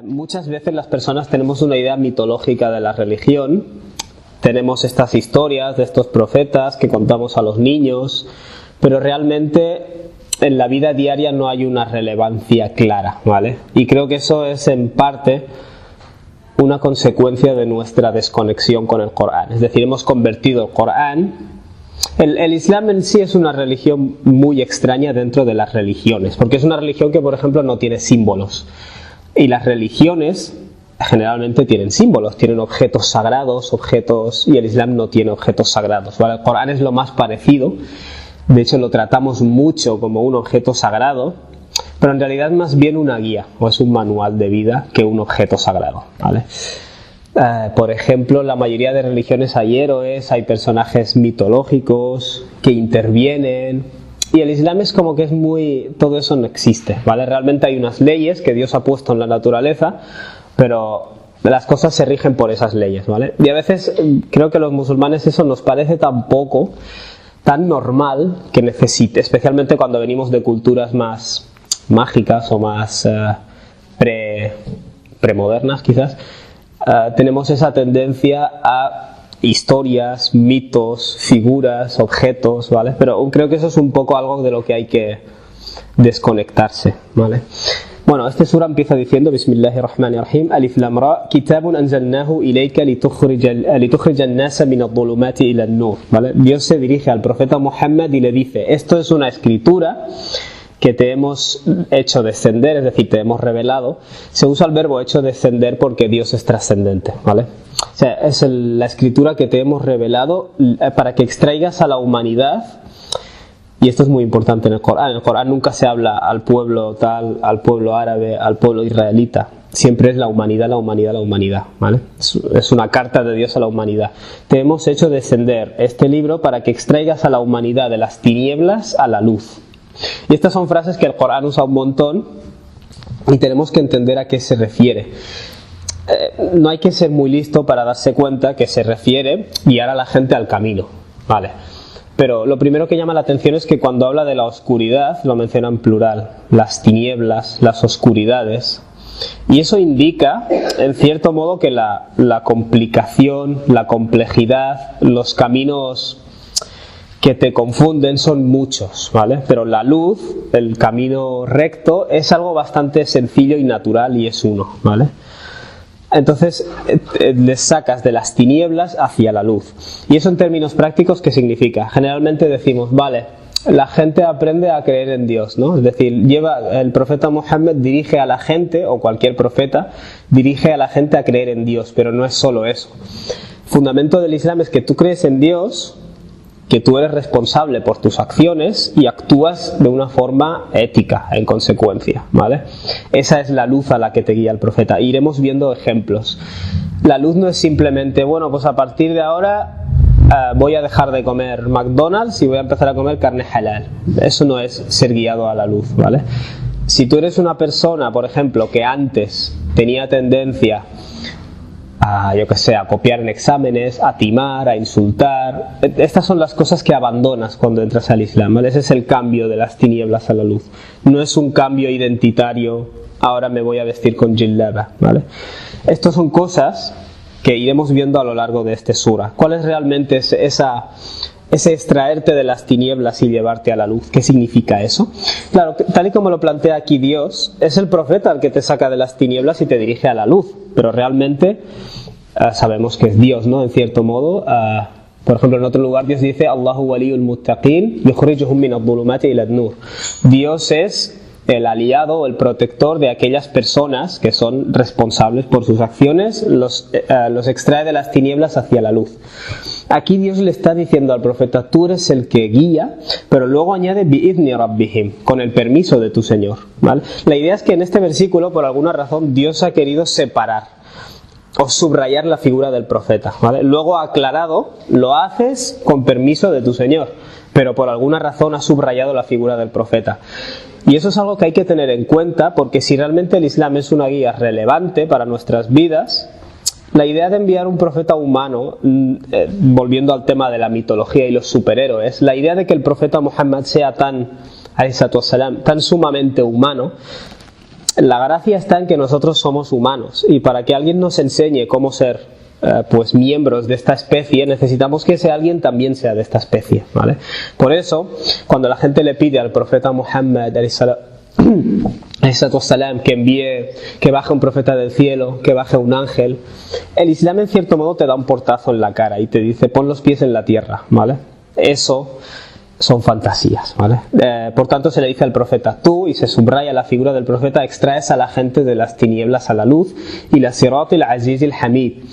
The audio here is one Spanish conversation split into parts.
Muchas veces las personas tenemos una idea mitológica de la religión. Tenemos estas historias de estos profetas que contamos a los niños, pero realmente en la vida diaria no hay una relevancia clara, ¿vale? Y creo que eso es en parte una consecuencia de nuestra desconexión con el Corán. Es decir, hemos convertido el Corán... El Islam en sí es una religión muy extraña dentro de las religiones, porque es una religión que, por ejemplo, no tiene símbolos. Y las religiones generalmente tienen símbolos, tienen objetos sagrados, y el Islam no tiene objetos sagrados, ¿vale? El Corán es lo más parecido, de hecho lo tratamos mucho como un objeto sagrado, pero en realidad más bien una guía, o es un manual de vida que un objeto sagrado, ¿vale? Por ejemplo, en la mayoría de religiones hay héroes, hay personajes mitológicos que intervienen. Y el Islam es como que es muy... todo eso no existe, ¿vale? Realmente hay unas leyes que Dios ha puesto en la naturaleza, pero las cosas se rigen por esas leyes, ¿vale? Y a veces creo que a los musulmanes eso nos parece tan normal que necesite, especialmente cuando venimos de culturas más mágicas o más premodernas quizás, tenemos esa tendencia a historias, mitos, figuras, objetos, ¿vale? Pero creo que eso es un poco algo de lo que hay que desconectarse, ¿vale? Bueno, este sura empieza diciendo Bismillahirrahmanirrahim Alif Lam Ra Kitabun anzalnahu ilayka litukhrija an-nasa min adh-dhulumati ila an-nur, ¿vale? Dios se dirige al profeta Muhammad y le dice: esto es una escritura que te hemos hecho descender, es decir, te hemos revelado. Se usa el verbo hecho descender porque Dios es trascendente, ¿vale? O sea, es la escritura que te hemos revelado para que extraigas a la humanidad, y esto es muy importante en el Corán. En el Corán nunca se habla al pueblo tal, al pueblo árabe, al pueblo israelita. Siempre es la humanidad, ¿vale? Es una carta de Dios a la humanidad. Te hemos hecho descender este libro para que extraigas a la humanidad de las tinieblas a la luz. Y estas son frases que el Corán usa un montón y tenemos que entender a qué se refiere. No hay que ser muy listo para darse cuenta que se refiere guiar a la gente al camino, ¿vale? Pero lo primero que llama la atención es que cuando habla de la oscuridad, lo menciona en plural, las tinieblas, las oscuridades. Y eso indica, en cierto modo, que la complicación, la complejidad, los caminos que te confunden son muchos, ¿vale? Pero la luz, el camino recto, es algo bastante sencillo y natural y es uno, ¿vale? Entonces les sacas de las tinieblas hacia la luz. Y eso en términos prácticos, ¿qué significa? Generalmente decimos, vale, la gente aprende a creer en Dios, ¿no? Es decir, el profeta Muhammad dirige a la gente, o cualquier profeta, dirige a la gente a creer en Dios, pero no es solo eso. El fundamento del Islam es que tú crees en Dios, que tú eres responsable por tus acciones y actúas de una forma ética, en consecuencia, ¿vale? Esa es la luz a la que te guía el profeta. Iremos viendo ejemplos. La luz no es simplemente, bueno, pues a partir de ahora voy a dejar de comer McDonald's y voy a empezar a comer carne halal. Eso no es ser guiado a la luz, ¿vale? Si tú eres una persona, por ejemplo, que antes tenía tendencia a copiar en exámenes, a timar, a insultar. Estas son las cosas que abandonas cuando entras al Islam, ¿vale? Ese es el cambio de las tinieblas a la luz. No es un cambio identitario, ahora me voy a vestir con jilbaba, ¿vale? Estas son cosas que iremos viendo a lo largo de este sura. ¿Cuál es realmente ese extraerte de las tinieblas y llevarte a la luz? ¿Qué significa eso? Claro, tal y como lo plantea aquí Dios, es el profeta el que te saca de las tinieblas y te dirige a la luz, pero realmente sabemos que es Dios, ¿no? En cierto modo, por ejemplo, en otro lugar Dios dice Allahu waliyul muttaqin yukhrijuhum min adh-dhulumati ila an-nur. Dios es el aliado o el protector de aquellas personas que son responsables por sus acciones, los extrae de las tinieblas hacia la luz. Aquí Dios le está diciendo al profeta, tú eres el que guía, pero luego añade bi'idhni rabbihim, con el permiso de tu Señor, ¿vale? La idea es que en este versículo, por alguna razón, Dios ha querido separar o subrayar la figura del profeta, ¿vale? Luego ha aclarado, lo haces con permiso de tu Señor, pero por alguna razón ha subrayado la figura del profeta. Y eso es algo que hay que tener en cuenta, porque si realmente el Islam es una guía relevante para nuestras vidas, la idea de enviar un profeta humano, volviendo al tema de la mitología y los superhéroes, la idea de que el profeta Muhammad sea tan sumamente humano, La gracia está en que nosotros somos humanos y para que alguien nos enseñe cómo ser pues miembros de esta especie, necesitamos que ese alguien también sea de esta especie, ¿vale? Por eso, cuando la gente le pide al profeta Muhammad que envíe, que baje un profeta del cielo, que baje un ángel, el Islam en cierto modo te da un portazo en la cara y te dice pon los pies en la tierra, ¿vale? Eso son fantasías, ¿vale? Por tanto se le dice al profeta tú, y se subraya la figura del profeta, extraes a la gente de las tinieblas a la luz y la sirat el aziz el hamid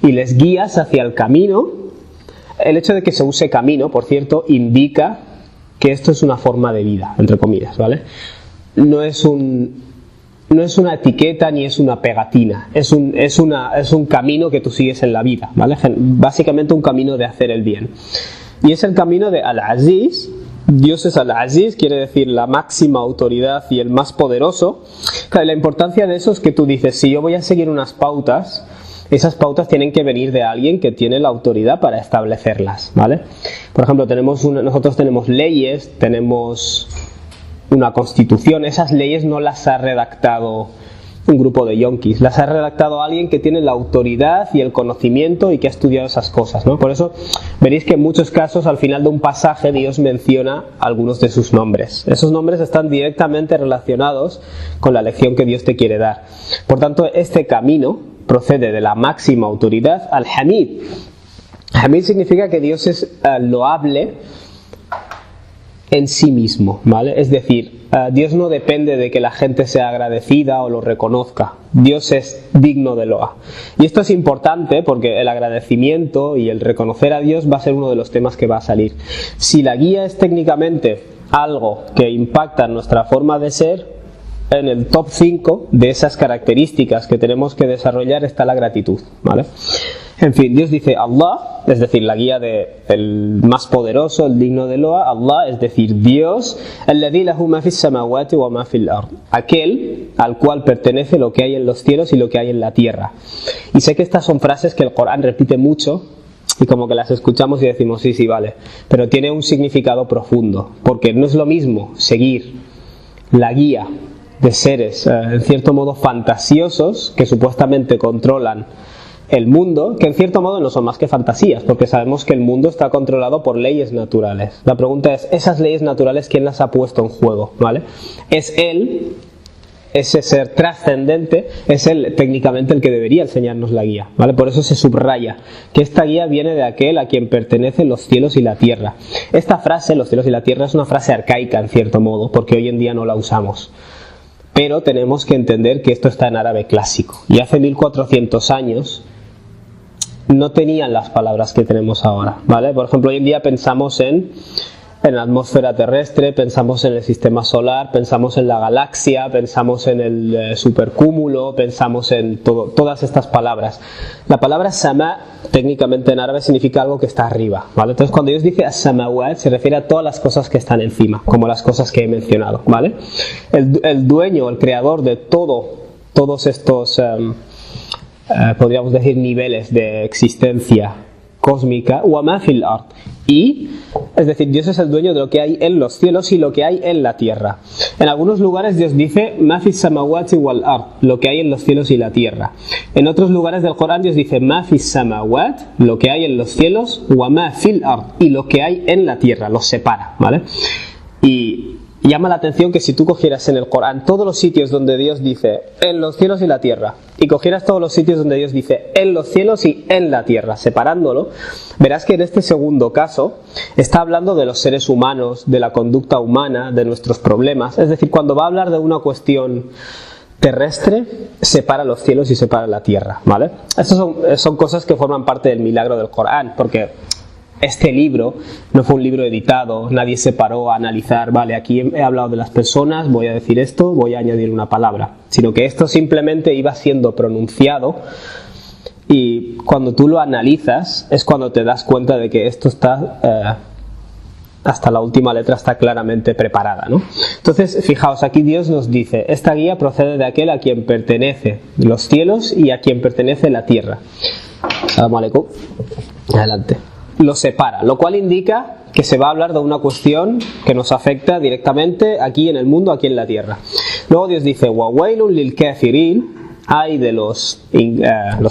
y les guías hacia el camino. El hecho de que se use camino, por cierto, indica que esto es una forma de vida, entre comillas, ¿vale? No es una etiqueta ni es una pegatina, es un camino que tú sigues en la vida, ¿vale? Básicamente un camino de hacer el bien. Y es el camino de Al-Aziz. Dios es Al-Aziz, quiere decir la máxima autoridad y el más poderoso. Claro, la importancia de eso es que tú dices, si yo voy a seguir unas pautas, esas pautas tienen que venir de alguien que tiene la autoridad para establecerlas, ¿vale? Por ejemplo, nosotros tenemos leyes, tenemos una constitución. Esas leyes no las ha redactado un grupo de yonkis, las ha redactado alguien que tiene la autoridad y el conocimiento y que ha estudiado esas cosas, ¿no? Por eso veréis que en muchos casos al final de un pasaje Dios menciona algunos de sus nombres. Esos nombres están directamente relacionados con la lección que Dios te quiere dar. Por tanto, este camino procede de la máxima autoridad al Hamid. Hamid significa que Dios es loable en sí mismo, ¿vale? Es decir, Dios no depende de que la gente sea agradecida o lo reconozca. Dios es digno de loa. Y esto es importante porque el agradecimiento y el reconocer a Dios va a ser uno de los temas que va a salir. Si la guía es técnicamente algo que impacta en nuestra forma de ser, en el top 5 de esas características que tenemos que desarrollar está la gratitud, ¿vale? En fin, Dios dice Allah, es decir, la guía del más poderoso, el digno de loa. Allah, es decir, Dios, alladhi lahu ma fis samawati wa ma fil ard, aquel al cual pertenece lo que hay en los cielos y lo que hay en la tierra. Y sé que estas son frases que el Corán repite mucho y como que las escuchamos y decimos sí, vale, pero tiene un significado profundo, porque no es lo mismo seguir la guía de seres en cierto modo fantasiosos que supuestamente controlan el mundo, que en cierto modo no son más que fantasías, porque sabemos que el mundo está controlado por leyes naturales. La pregunta es, ¿esas leyes naturales quién las ha puesto en juego? ¿Vale? Es él, ese ser trascendente, es él técnicamente el que debería enseñarnos la guía, ¿vale? Por eso se subraya que esta guía viene de aquel a quien pertenecen los cielos y la tierra. Esta frase, los cielos y la tierra, es una frase arcaica en cierto modo, porque hoy en día no la usamos. Pero tenemos que entender que esto está en árabe clásico. Y hace 1400 años no tenían las palabras que tenemos ahora, ¿vale? Por ejemplo, hoy en día pensamos en la atmósfera terrestre, pensamos en el sistema solar, pensamos en la galaxia, pensamos en el supercúmulo, pensamos en todas estas palabras. La palabra sama, técnicamente en árabe, significa algo que está arriba, ¿vale? Entonces, cuando Dios dice as-samawat, se refiere a todas las cosas que están encima, como las cosas que he mencionado, ¿vale? El dueño, el creador de todos estos podríamos decir niveles de existencia cósmica, wa ma fil ard, y es decir, Dios es el dueño de lo que hay en los cielos y lo que hay en la tierra. En algunos lugares Dios dice ma fis samawati wal ard, lo que hay en los cielos y la tierra. En otros lugares del Corán Dios dice ma fis samawat, lo que hay en los cielos, wa ma fil ard, y lo que hay en la tierra, los separa, ¿vale? Y llama la atención que si tú cogieras en el Corán todos los sitios donde Dios dice en los cielos y la tierra, y cogieras todos los sitios donde Dios dice en los cielos y en la tierra, separándolo, verás que en este segundo caso está hablando de los seres humanos, de la conducta humana, de nuestros problemas. Es decir, cuando va a hablar de una cuestión terrestre, separa los cielos y separa la tierra, ¿vale? Estas son cosas que forman parte del milagro del Corán, porque este libro no fue un libro editado, nadie se paró a analizar, vale, aquí he hablado de las personas, voy a decir esto, voy a añadir una palabra, sino que esto simplemente iba siendo pronunciado, y cuando tú lo analizas es cuando te das cuenta de que esto está hasta la última letra está claramente preparada, ¿no? Entonces, fijaos, aquí Dios nos dice, esta guía procede de aquel a quien pertenece los cielos y a quien pertenece la tierra. Assalamu alaikum. Adelante. Lo separa, lo cual indica que se va a hablar de una cuestión que nos afecta directamente aquí en el mundo, aquí en la tierra. Luego Dios dice, وَوَيْلٌ لِلْكَافِرِينَ, hay de los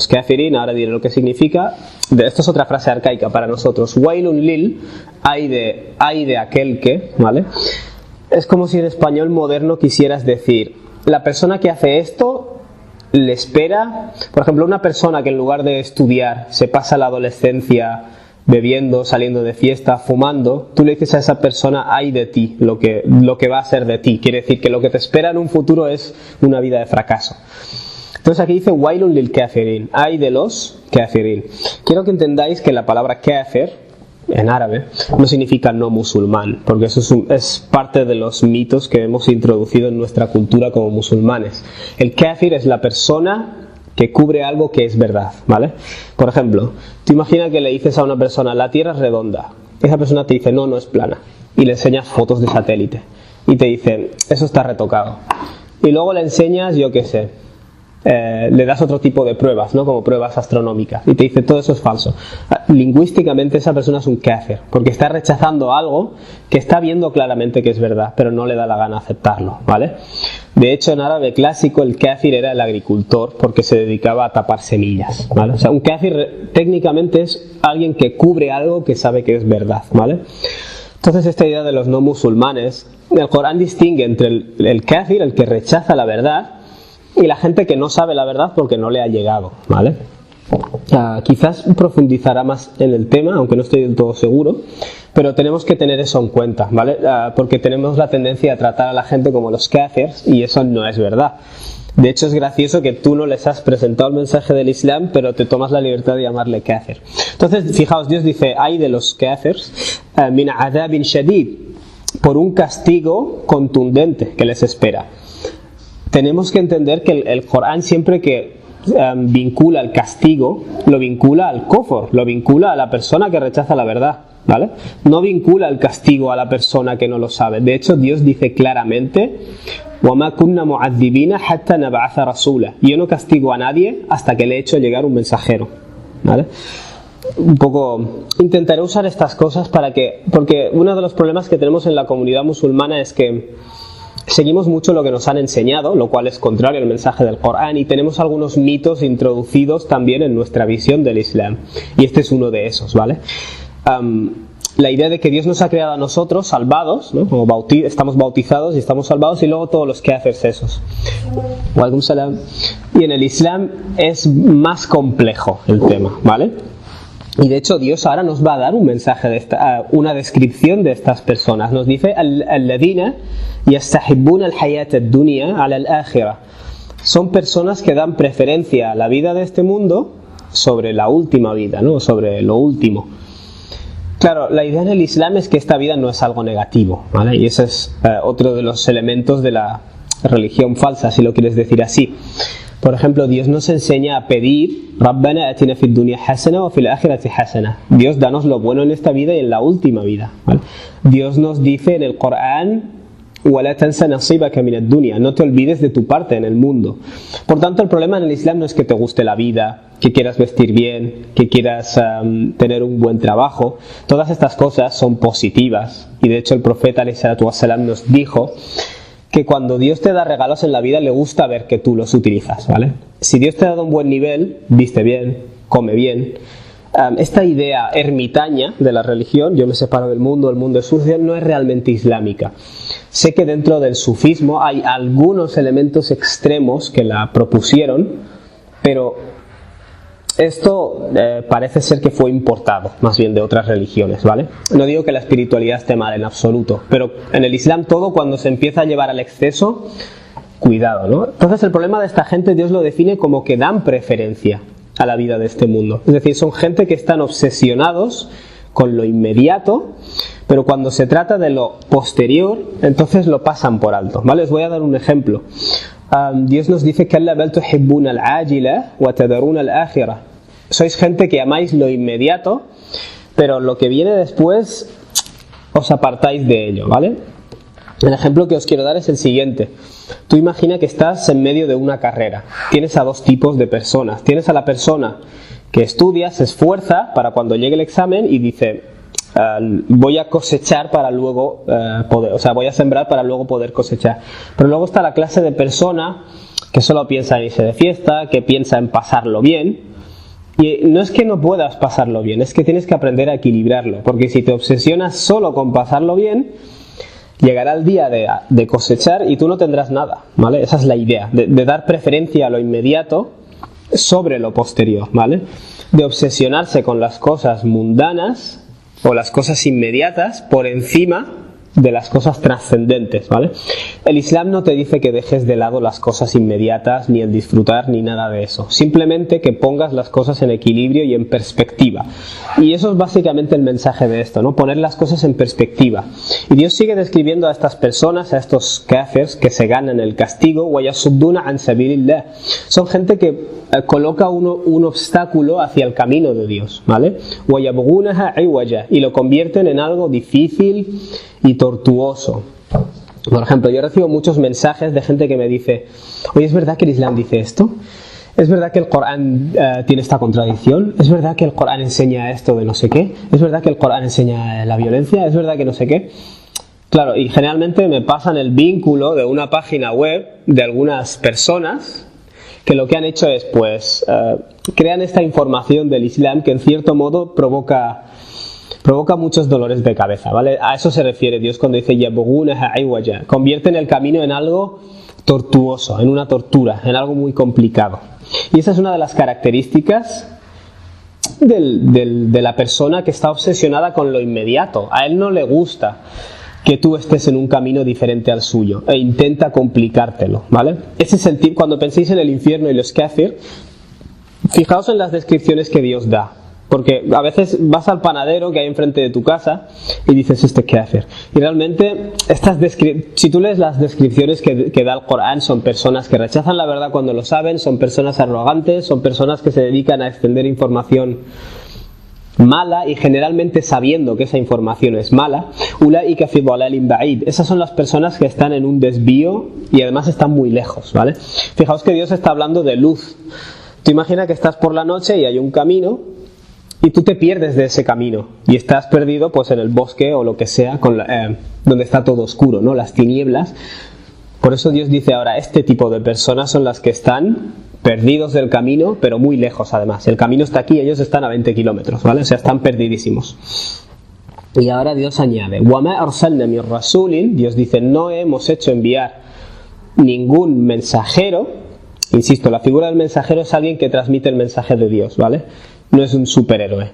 kafirin, ahora diré lo que significa. Esto es otra frase arcaica para nosotros. Wailun lil, hay de aquel que, ¿vale? Es como si en español moderno quisieras decir, la persona que hace esto le espera, por ejemplo, una persona que en lugar de estudiar se pasa la adolescencia bebiendo, saliendo de fiesta, fumando, tú le dices a esa persona, hay de ti, lo que va a ser de ti. Quiere decir que lo que te espera en un futuro es una vida de fracaso. Entonces aquí dice Wailun lil kafirin, hay de los kafirin. Quiero que entendáis que la palabra kafir en árabe no significa no musulmán, porque eso es parte de los mitos que hemos introducido en nuestra cultura como musulmanes. El kafir es la persona que cubre algo que es verdad, ¿vale? Por ejemplo, tú imagina que le dices a una persona, la tierra es redonda. Esa persona te dice, no es plana. Y le enseñas fotos de satélite. Y te dice, eso está retocado. Y luego le enseñas, yo qué sé, le das otro tipo de pruebas, ¿no? Como pruebas astronómicas, y te dice todo eso es falso. Lingüísticamente esa persona es un kafir, porque está rechazando algo que está viendo claramente que es verdad, pero no le da la gana aceptarlo, ¿vale? De hecho, en árabe clásico el kafir era el agricultor, porque se dedicaba a tapar semillas, ¿vale? O sea, un kafir técnicamente es alguien que cubre algo que sabe que es verdad, ¿vale? Entonces esta idea de los no musulmanes, el Corán distingue entre el kafir, el que rechaza la verdad, y la gente que no sabe la verdad porque no le ha llegado, ¿vale? Quizás profundizará más en el tema, aunque no estoy del todo seguro, pero tenemos que tener eso en cuenta, ¿vale? Porque tenemos la tendencia a tratar a la gente como los kafirs y eso no es verdad. De hecho es gracioso que tú no les has presentado el mensaje del Islam, pero te tomas la libertad de llamarle kafir. Entonces, fijaos, Dios dice, hay de los kafirs min adabin shadid, por un castigo contundente que les espera. Tenemos que entender que el Corán siempre que vincula el castigo, lo vincula al kufr, lo vincula a la persona que rechaza la verdad, ¿vale? No vincula el castigo a la persona que no lo sabe. De hecho, Dios dice claramente, وَمَا كُنَّا مُعَذِّبِينَ حَتَّى نَبْعَثَ رَسُولًا. Yo no castigo a nadie hasta que le he hecho llegar un mensajero, ¿vale? Un poco intentaré usar estas cosas porque uno de los problemas que tenemos en la comunidad musulmana es que seguimos mucho lo que nos han enseñado, lo cual es contrario al mensaje del Corán, y tenemos algunos mitos introducidos también en nuestra visión del Islam, y este es uno de esos, ¿vale? La idea de que Dios nos ha creado a nosotros salvados, ¿no? Como estamos bautizados y estamos salvados, y luego todos los kafirs esos. Walaikum salam. Y en el Islam es más complejo el tema, ¿vale? Y de hecho Dios ahora nos va a dar un mensaje una descripción de estas personas. Nos dice alladhina yastahibbuna al-hayata ad-dunya ala al-akhirah. Son personas que dan preferencia a la vida de este mundo sobre la última vida, ¿no? Sobre lo último. Claro, la idea en el Islam es que esta vida no es algo negativo, ¿vale? Y ese es otro de los elementos de la religión falsa, si lo quieres decir así. Por ejemplo, Dios nos enseña a pedir Rabbana atina fid dunya hasana wa fil akhirati hasana. Dios, danos lo bueno en esta vida y en la última vida, ¿vale? Dios nos dice en el Corán wala tansa nasibaka min ad-dunya, no te olvides de tu parte en el mundo. Por tanto, el problema en el Islam no es que te guste la vida, que quieras vestir bien, que quieras tener un buen trabajo. Todas estas cosas son positivas, y de hecho el profeta alayhi salatu wassalam nos dijo que cuando Dios te da regalos en la vida le gusta ver que tú los utilizas, ¿vale? Si Dios te ha dado un buen nivel, viste bien, come bien. Esta idea ermitaña de la religión, yo me separo del mundo, el mundo es sucio, no es realmente islámica. Sé que dentro del sufismo hay algunos elementos extremos que la propusieron, pero esto parece ser que fue importado más bien de otras religiones, ¿vale? No digo que la espiritualidad esté mal en absoluto, pero en el Islam todo, cuando se empieza a llevar al exceso, cuidado, ¿no? Entonces el problema de esta gente Dios lo define como que dan preferencia a la vida de este mundo. Es decir, son gente que están obsesionados con lo inmediato, pero cuando se trata de lo posterior, entonces lo pasan por alto, ¿vale? Les voy a dar un ejemplo. Dios nos dice que sois gente que amáis lo inmediato, pero lo que viene después os apartáis de ello, ¿vale? El ejemplo que os quiero dar es el siguiente. Tú imagina que estás en medio de una carrera. Tienes a dos tipos de personas. Tienes a la persona que estudia, se esfuerza para cuando llegue el examen y dice, voy a cosechar para luego poder, o sea, voy a sembrar para luego poder cosechar. Pero luego está la clase de persona que solo piensa en irse de fiesta, que piensa en pasarlo bien. Y no es que no puedas pasarlo bien, es que tienes que aprender a equilibrarlo, porque si te obsesionas solo con pasarlo bien, llegará el día de cosechar y tú no tendrás nada, ¿vale? Esa es la idea, de dar preferencia a lo inmediato sobre lo posterior, ¿vale? De obsesionarse con las cosas mundanas o las cosas inmediatas por encima de las cosas trascendentes, ¿vale? El Islam no te dice que dejes de lado las cosas inmediatas, ni el disfrutar, ni nada de eso. Simplemente que pongas las cosas en equilibrio y en perspectiva. Y eso es básicamente el mensaje de esto, ¿no? Poner las cosas en perspectiva. Y Dios sigue describiendo a estas personas, a estos kafirs que se ganan el castigo, وَيَصُدُّونَ عَنْ سَبِيلِ اللَّهِ. Son gente que coloca un obstáculo hacia el camino de Dios, ¿vale? وَيَبْغُونَهَا عِوَجًا. Y lo convierten en algo difícil y tortuoso. Por ejemplo, yo recibo muchos mensajes de gente que me dice: oye, ¿es verdad que el Islam dice esto? ¿Es verdad que el Corán tiene esta contradicción? ¿Es verdad que el Corán enseña esto de no sé qué? ¿Es verdad que el Corán enseña la violencia? ¿Es verdad que no sé qué? Claro, y generalmente me pasan el vínculo de una página web de algunas personas que lo que han hecho es, pues, crean esta información del Islam que en cierto modo provoca muchos dolores de cabeza, ¿vale? A eso se refiere Dios cuando dice yabghunaha iwaja. Convierten el camino en algo tortuoso, en una tortura, en algo muy complicado. Y esa es una de las características de la persona que está obsesionada con lo inmediato. A él no le gusta que tú estés en un camino diferente al suyo e intenta complicártelo, ¿vale? Ese es el tipo. Cuando penséis en el infierno y los kafir, fijaos en las descripciones que Dios da. Porque a veces vas al panadero que hay enfrente de tu casa y dices, ¿este qué hacer? Y realmente, si tú lees las descripciones que da el Corán, son personas que rechazan la verdad cuando lo saben, son personas arrogantes, son personas que se dedican a extender información mala y generalmente sabiendo que esa información es mala. Ulaika fi dhalalin ba'id. Esas son las personas que están en un desvío y además están muy lejos, ¿vale? Fijaos que Dios está hablando de luz. Tú imagina que estás por la noche y hay un camino y tú te pierdes de ese camino y estás perdido pues en el bosque o lo que sea donde está todo oscuro, ¿no? Las tinieblas. Por eso Dios dice ahora, este tipo de personas son las que están perdidos del camino, pero muy lejos además. El camino está aquí, ellos están a 20 kilómetros, ¿vale? O sea, están perdidísimos. Y ahora Dios añade, وَمَا أَرْسَلْنَا مِن رَسُولٍ. Dios dice, no hemos hecho enviar ningún mensajero. Insisto, la figura del mensajero es alguien que transmite el mensaje de Dios, ¿vale? No es un superhéroe.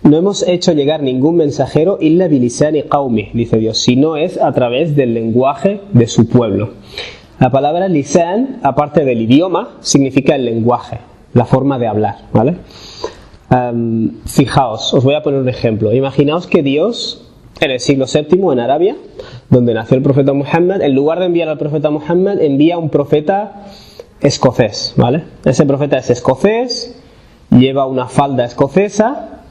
No hemos hecho llegar ningún mensajero illa bilisani qaumi, dice Dios, si no es a través del lenguaje de su pueblo. La palabra lisan, aparte del idioma, significa el lenguaje, la forma de hablar, ¿vale? Fijaos, os voy a poner un ejemplo. Imaginaos que Dios, en el siglo VII, en Arabia, donde nació el profeta Muhammad, en lugar de enviar al profeta Muhammad, envía a un profeta escocés, ¿vale? Ese profeta es escocés, lleva una falda escocesa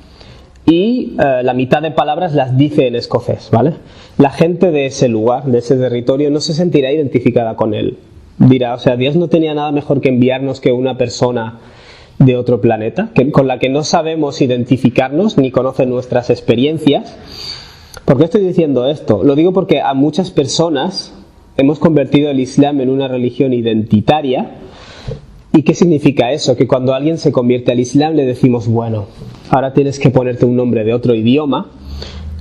y la mitad de palabras las dice en escocés, ¿vale? La gente de ese lugar, de ese territorio, no se sentirá identificada con él. Dirá, o sea, Dios no tenía nada mejor que enviarnos que una persona de otro planeta, con la que no sabemos identificarnos ni conoce nuestras experiencias. ¿Por qué estoy diciendo esto? Lo digo porque a muchas personas hemos convertido el Islam en una religión identitaria. ¿Y qué significa eso? Que cuando alguien se convierte al Islam le decimos, bueno, ahora tienes que ponerte un nombre de otro idioma,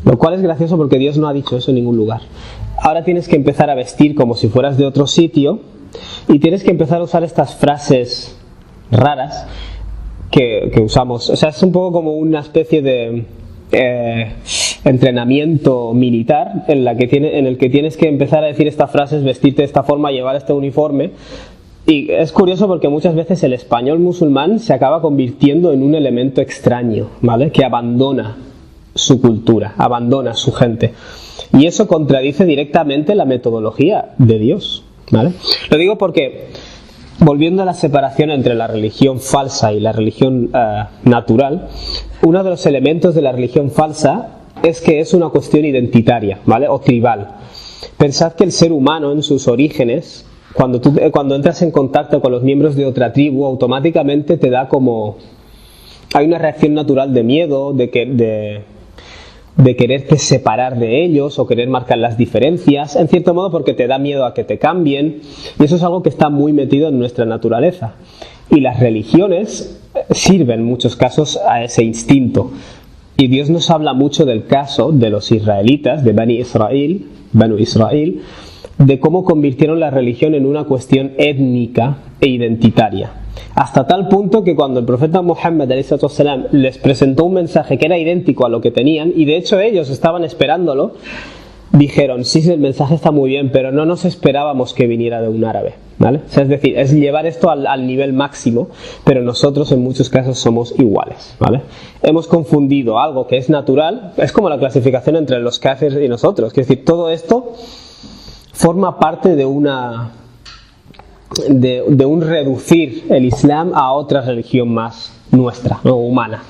lo cual es gracioso porque Dios no ha dicho eso en ningún lugar. Ahora tienes que empezar a vestir como si fueras de otro sitio y tienes que empezar a usar estas frases raras que usamos. O sea, es un poco como una especie de entrenamiento militar en el que tienes que empezar a decir estas frases, vestirte de esta forma, llevar este uniforme. Y es curioso porque muchas veces el español musulmán se acaba convirtiendo en un elemento extraño, ¿vale? Que abandona su cultura, abandona su gente. Y eso contradice directamente la metodología de Dios, ¿vale? Lo digo porque, volviendo a la separación entre la religión falsa y la religión natural, uno de los elementos de la religión falsa es que es una cuestión identitaria, ¿vale? O tribal. Pensad que el ser humano en sus orígenes, cuando entras en contacto con los miembros de otra tribu, automáticamente te da como... Hay una reacción natural de miedo, de quererte separar de ellos o querer marcar las diferencias, en cierto modo porque te da miedo a que te cambien, y eso es algo que está muy metido en nuestra naturaleza. Y las religiones sirven en muchos casos a ese instinto. Y Dios nos habla mucho del caso de los israelitas, de Banu Israel, de cómo convirtieron la religión en una cuestión étnica e identitaria. Hasta tal punto que cuando el profeta Muhammad ﷺ les presentó un mensaje que era idéntico a lo que tenían, y de hecho ellos estaban esperándolo, dijeron, sí, el mensaje está muy bien, pero no nos esperábamos que viniera de un árabe, ¿vale? O sea, es decir, es llevar esto al nivel máximo, pero nosotros en muchos casos somos iguales, ¿vale? Hemos confundido algo que es natural, es como la clasificación entre los kafirs y nosotros, es decir, todo esto forma parte de un reducir el Islam a otra religión más nuestra, no humana,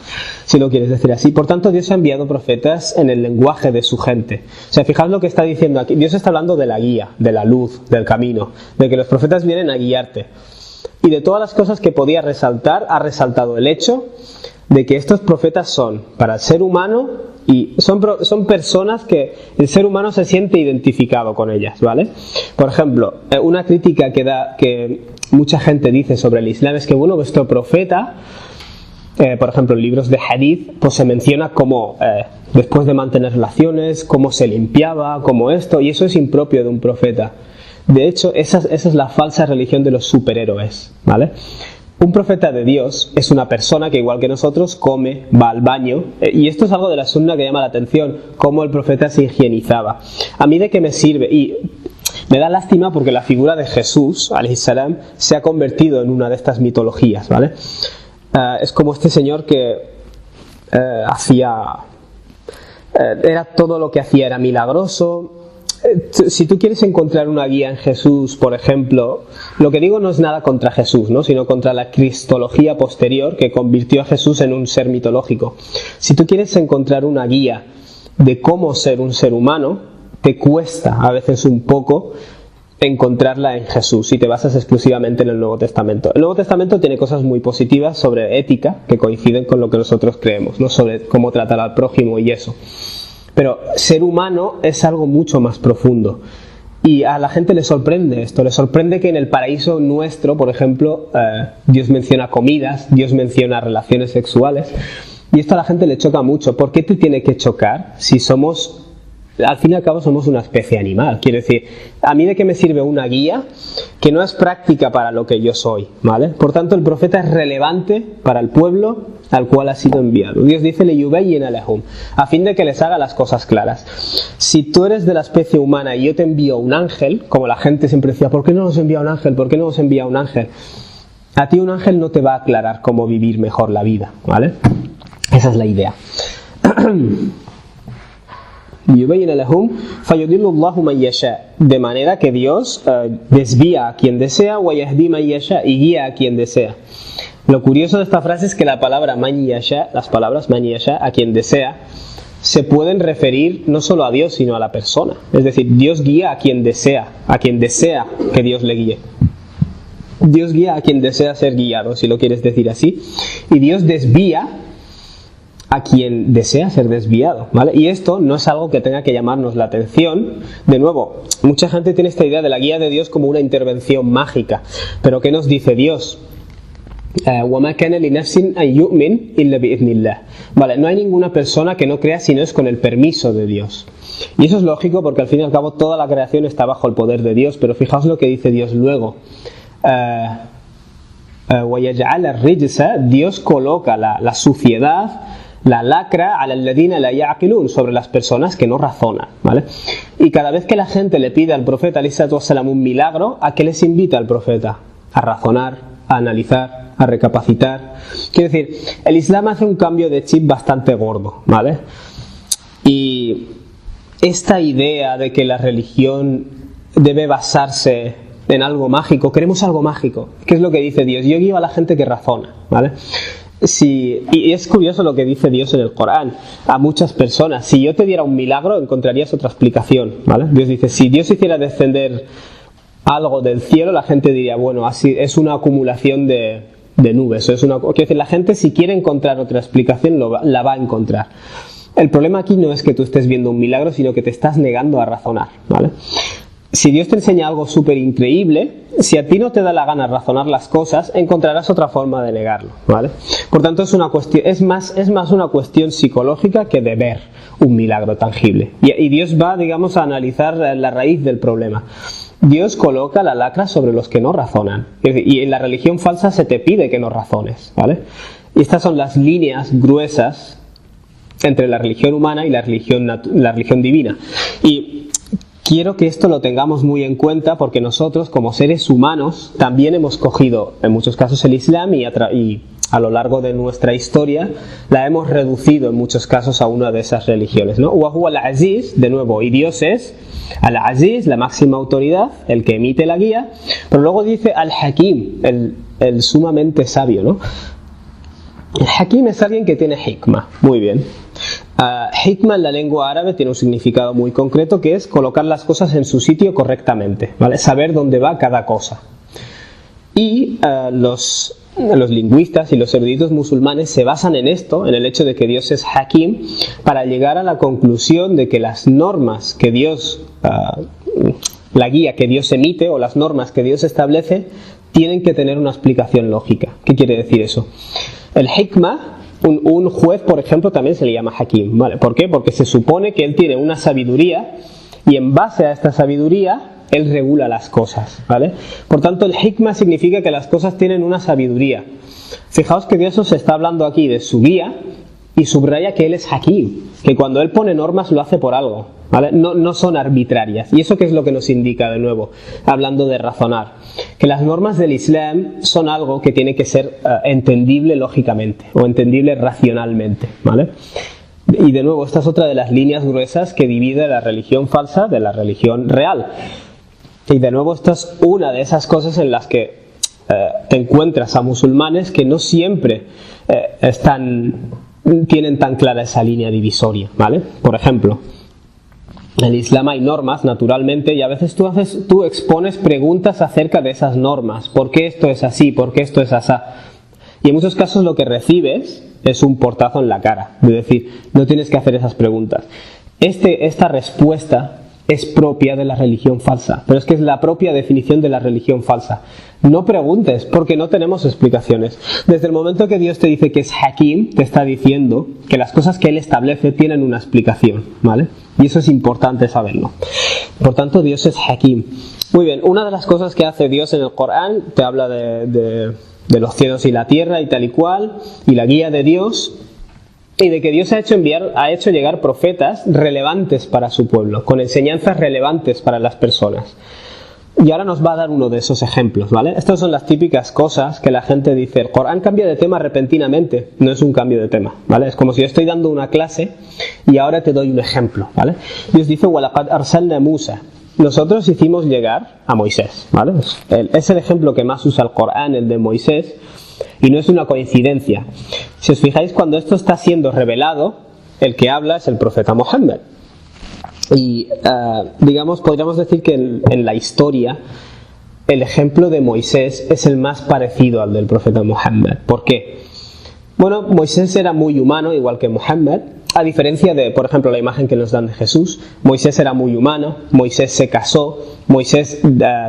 si lo quieres decir así. Por tanto, Dios ha enviado profetas en el lenguaje de su gente. O sea, fijaos lo que está diciendo aquí. Dios está hablando de la guía, de la luz, del camino, de que los profetas vienen a guiarte. Y de todas las cosas que podía resaltar, ha resaltado el hecho de que estos profetas son para el ser humano, y son personas que el ser humano se siente identificado con ellas, ¿vale? Por ejemplo, una crítica que mucha gente dice sobre el Islam es que, bueno, vuestro profeta, por ejemplo, en libros de hadith, pues se menciona cómo después de mantener relaciones, cómo se limpiaba, cómo esto, y eso es impropio de un profeta. De hecho, esa es la falsa religión de los superhéroes, ¿vale? Un profeta de Dios es una persona que, igual que nosotros, come, va al baño, y esto es algo de la sunna que llama la atención, cómo el profeta se higienizaba. ¿A mí de qué me sirve? Y me da lástima porque la figura de Jesús, alayhi salam, se ha convertido en una de estas mitologías, ¿vale? Es como este señor que era todo lo que hacía era milagroso. Si tú quieres encontrar una guía en Jesús, por ejemplo, lo que digo no es nada contra Jesús, ¿no? Sino contra la cristología posterior que convirtió a Jesús en un ser mitológico. Si tú quieres encontrar una guía de cómo ser un ser humano, te cuesta a veces un poco encontrarla en Jesús si te basas exclusivamente en el Nuevo Testamento. El Nuevo Testamento tiene cosas muy positivas sobre ética que coinciden con lo que nosotros creemos, ¿no? Sobre cómo tratar al prójimo y eso. Pero ser humano es algo mucho más profundo. Y a la gente le sorprende esto. Le sorprende que en el paraíso nuestro, por ejemplo, Dios menciona comidas, Dios menciona relaciones sexuales. Y esto a la gente le choca mucho. ¿Por qué te tiene que chocar si somos... Al fin y al cabo somos una especie animal? Quiero decir, ¿a mí de qué me sirve una guía que no es práctica para lo que yo soy? ¿Vale? Por tanto, el profeta es relevante para el pueblo al cual ha sido enviado. Dios dice, liyubayyina lahum, a fin de que les haga las cosas claras. Si tú eres de la especie humana y yo te envío un ángel, como la gente siempre decía, ¿por qué no nos envía un ángel? ¿Por qué no nos envía un ángel? A ti un ángel no te va a aclarar cómo vivir mejor la vida, ¿vale? Esa es la idea. De manera que Dios desvía a quien desea y guía a quien desea. Lo curioso de esta frase es que la palabra man yasha, las palabras man yasha, a quien desea, se pueden referir no solo a Dios sino a la persona. Es decir, Dios guía a quien desea que Dios le guíe. Dios guía a quien desea ser guiado, si lo quieres decir así, y Dios desvía a quien desea ser desviado, ¿vale? Y esto no es algo que tenga que llamarnos la atención. De nuevo, mucha gente tiene esta idea de la guía de Dios como una intervención mágica. Pero ¿qué nos dice Dios? وَمَا كَانَ لِنَفْسٍ أَن يُؤْمِنْ إِلَّا بِإِذْنِ اللَّهِ. Vale, no hay ninguna persona que no crea si no es con el permiso de Dios. Y eso es lógico porque al fin y al cabo toda la creación está bajo el poder de Dios. Pero fijaos lo que dice Dios luego. وَيَجْعَلَ الرِّجْسَ, Dios coloca la suciedad, la lacra ala alladhina la ya'qilun, sobre las personas que no razonan, ¿vale? Y cada vez que la gente le pide al profeta alayhi salatu wassalam un milagro, ¿a qué les invita el profeta? A razonar, a analizar, a recapacitar. Quiero decir, el Islam hace un cambio de chip bastante gordo, ¿vale? Y esta idea de que la religión debe basarse en algo mágico, queremos algo mágico. ¿Qué es lo que dice Dios? Yo guío a la gente que razona, ¿vale? Y es curioso lo que dice Dios en el Corán a muchas personas. Si yo te diera un milagro, encontrarías otra explicación, ¿vale? Dios dice, si Dios hiciera descender algo del cielo, la gente diría, bueno, así es una acumulación de nubes. Quiero decir, la gente si quiere encontrar otra explicación la va a encontrar. el problema aquí no es que tú estés viendo un milagro, sino que te estás negando a razonar, ¿vale? Si Dios te enseña algo súper increíble, si a ti no te da la gana razonar las cosas, encontrarás otra forma de negarlo, ¿vale? Por tanto, es más una cuestión psicológica que de ver un milagro tangible. Y Dios va, digamos, a analizar la raíz del problema. Dios coloca la lacra sobre los que no razonan. Y en la religión falsa se te pide que no razones, ¿vale? Y estas son las líneas gruesas entre la religión humana y la religión divina. Y quiero que esto lo tengamos muy en cuenta porque nosotros, como seres humanos, también hemos cogido, en muchos casos, el Islam y a lo largo de nuestra historia la hemos reducido en muchos casos a una de esas religiones, ¿no? Wa huwa al-Aziz, de nuevo, y Dios es al-Aziz, la máxima autoridad, el que emite la guía, pero luego dice al-Hakim, el sumamente sabio, ¿no? El Hakim es alguien que tiene hikma, muy bien. Hikma en la lengua árabe tiene un significado muy concreto, que es colocar las cosas en su sitio correctamente, ¿vale? Saber dónde va cada cosa. Y los lingüistas y los eruditos musulmanes se basan en esto, en el hecho de que Dios es Hakim, para llegar a la conclusión de que las normas que Dios, la guía que Dios emite o las normas que Dios establece, tienen que tener una explicación lógica. ¿Qué quiere decir eso? El hikmah, un juez, por ejemplo, también se le llama Hakim, ¿vale? ¿Por qué? Porque se supone que él tiene una sabiduría y en base a esta sabiduría él regula las cosas, ¿vale? Por tanto, el hikmah significa que las cosas tienen una sabiduría. Fijaos que Dios os está hablando aquí de su guía y subraya que él es Hakim, que cuando él pone normas lo hace por algo, ¿vale? No son arbitrarias. ¿Y eso qué es lo que nos indica, de nuevo, hablando de razonar? Que las normas del Islam son algo que tiene que ser entendible lógicamente o entendible racionalmente, ¿vale? Y de nuevo, esta es otra de las líneas gruesas que divide la religión falsa de la religión real. Y de nuevo, esta es una de esas cosas en las que te encuentras a musulmanes que no siempre tienen tan clara esa línea divisoria, ¿vale? Por ejemplo, en el Islam hay normas, naturalmente, y a veces tú expones preguntas acerca de esas normas. ¿Por qué esto es así? ¿Por qué esto es así? Y en muchos casos lo que recibes es un portazo en la cara. Es decir, no tienes que hacer esas preguntas. Esta respuesta es propia de la religión falsa, pero es que es la propia definición de la religión falsa. No preguntes, porque no tenemos explicaciones. Desde el momento que Dios te dice que es Hakim, te está diciendo que las cosas que Él establece tienen una explicación, ¿vale? Y eso es importante saberlo. Por tanto, Dios es Hakim. Muy bien, una de las cosas que hace Dios en el Corán, te habla de los cielos y la tierra y tal y cual, y la guía de Dios, y de que Dios ha hecho llegar profetas relevantes para su pueblo, con enseñanzas relevantes para las personas. Y ahora nos va a dar uno de esos ejemplos, ¿vale? Estas son las típicas cosas que la gente dice: el Corán cambia de tema repentinamente. No es un cambio de tema, ¿vale? Es como si yo estoy dando una clase y ahora te doy un ejemplo, ¿vale? Dios dice: وَلَقَدْ أَرْسَلْنَا مُوسَى. Nosotros hicimos llegar a Moisés, ¿vale? Es el ejemplo que más usa el Corán, el de Moisés, y no es una coincidencia. Si os fijáis, cuando esto está siendo revelado, el que habla es el profeta Mohammed. Y digamos, podríamos decir que en la historia el ejemplo de Moisés es el más parecido al del profeta Mohammed. ¿Por qué? Bueno, Moisés era muy humano, igual que Mohammed. A diferencia de, por ejemplo, la imagen que nos dan de Jesús, Moisés era muy humano, Moisés se casó, Moisés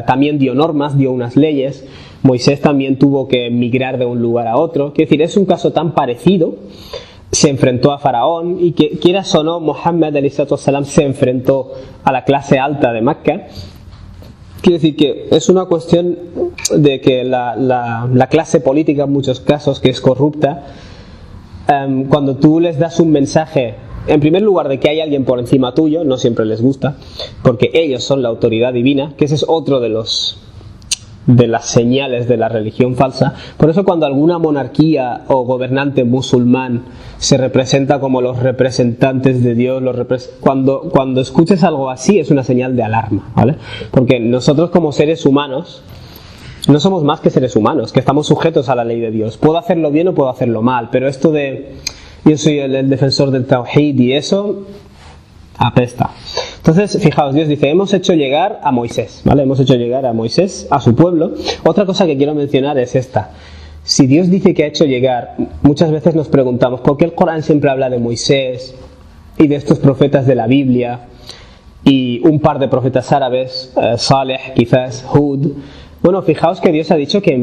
también dio normas, dio unas leyes, Moisés también tuvo que migrar de un lugar a otro. Quiero decir, es un caso tan parecido. Se enfrentó a Faraón y que, quieras o no, Mohammed ﷺ se enfrentó a la clase alta de Mecca. Quiero decir que es una cuestión de que la clase política en muchos casos, que es corrupta, cuando tú les das un mensaje, en primer lugar, de que hay alguien por encima tuyo, no siempre les gusta, porque ellos son la autoridad divina, que ese es otro de las señales de la religión falsa. Por eso cuando alguna monarquía o gobernante musulmán se representa como los representantes de Dios, cuando escuches algo así es una señal de alarma, ¿vale? Porque nosotros como seres humanos no somos más que seres humanos, que estamos sujetos a la ley de Dios. Puedo hacerlo bien o puedo hacerlo mal, pero esto de yo soy el defensor del Tawhid y eso apesta. Entonces, fijaos, Dios dice: hemos hecho llegar a Moisés, ¿vale? Hemos hecho llegar a Moisés, a su pueblo. Otra cosa que quiero mencionar es esta. Si Dios dice que ha hecho llegar, muchas veces nos preguntamos: ¿por qué el Corán siempre habla de Moisés y de estos profetas de la Biblia y un par de profetas árabes, Saleh, quizás, Hud. Bueno, fijaos que Dios ha dicho que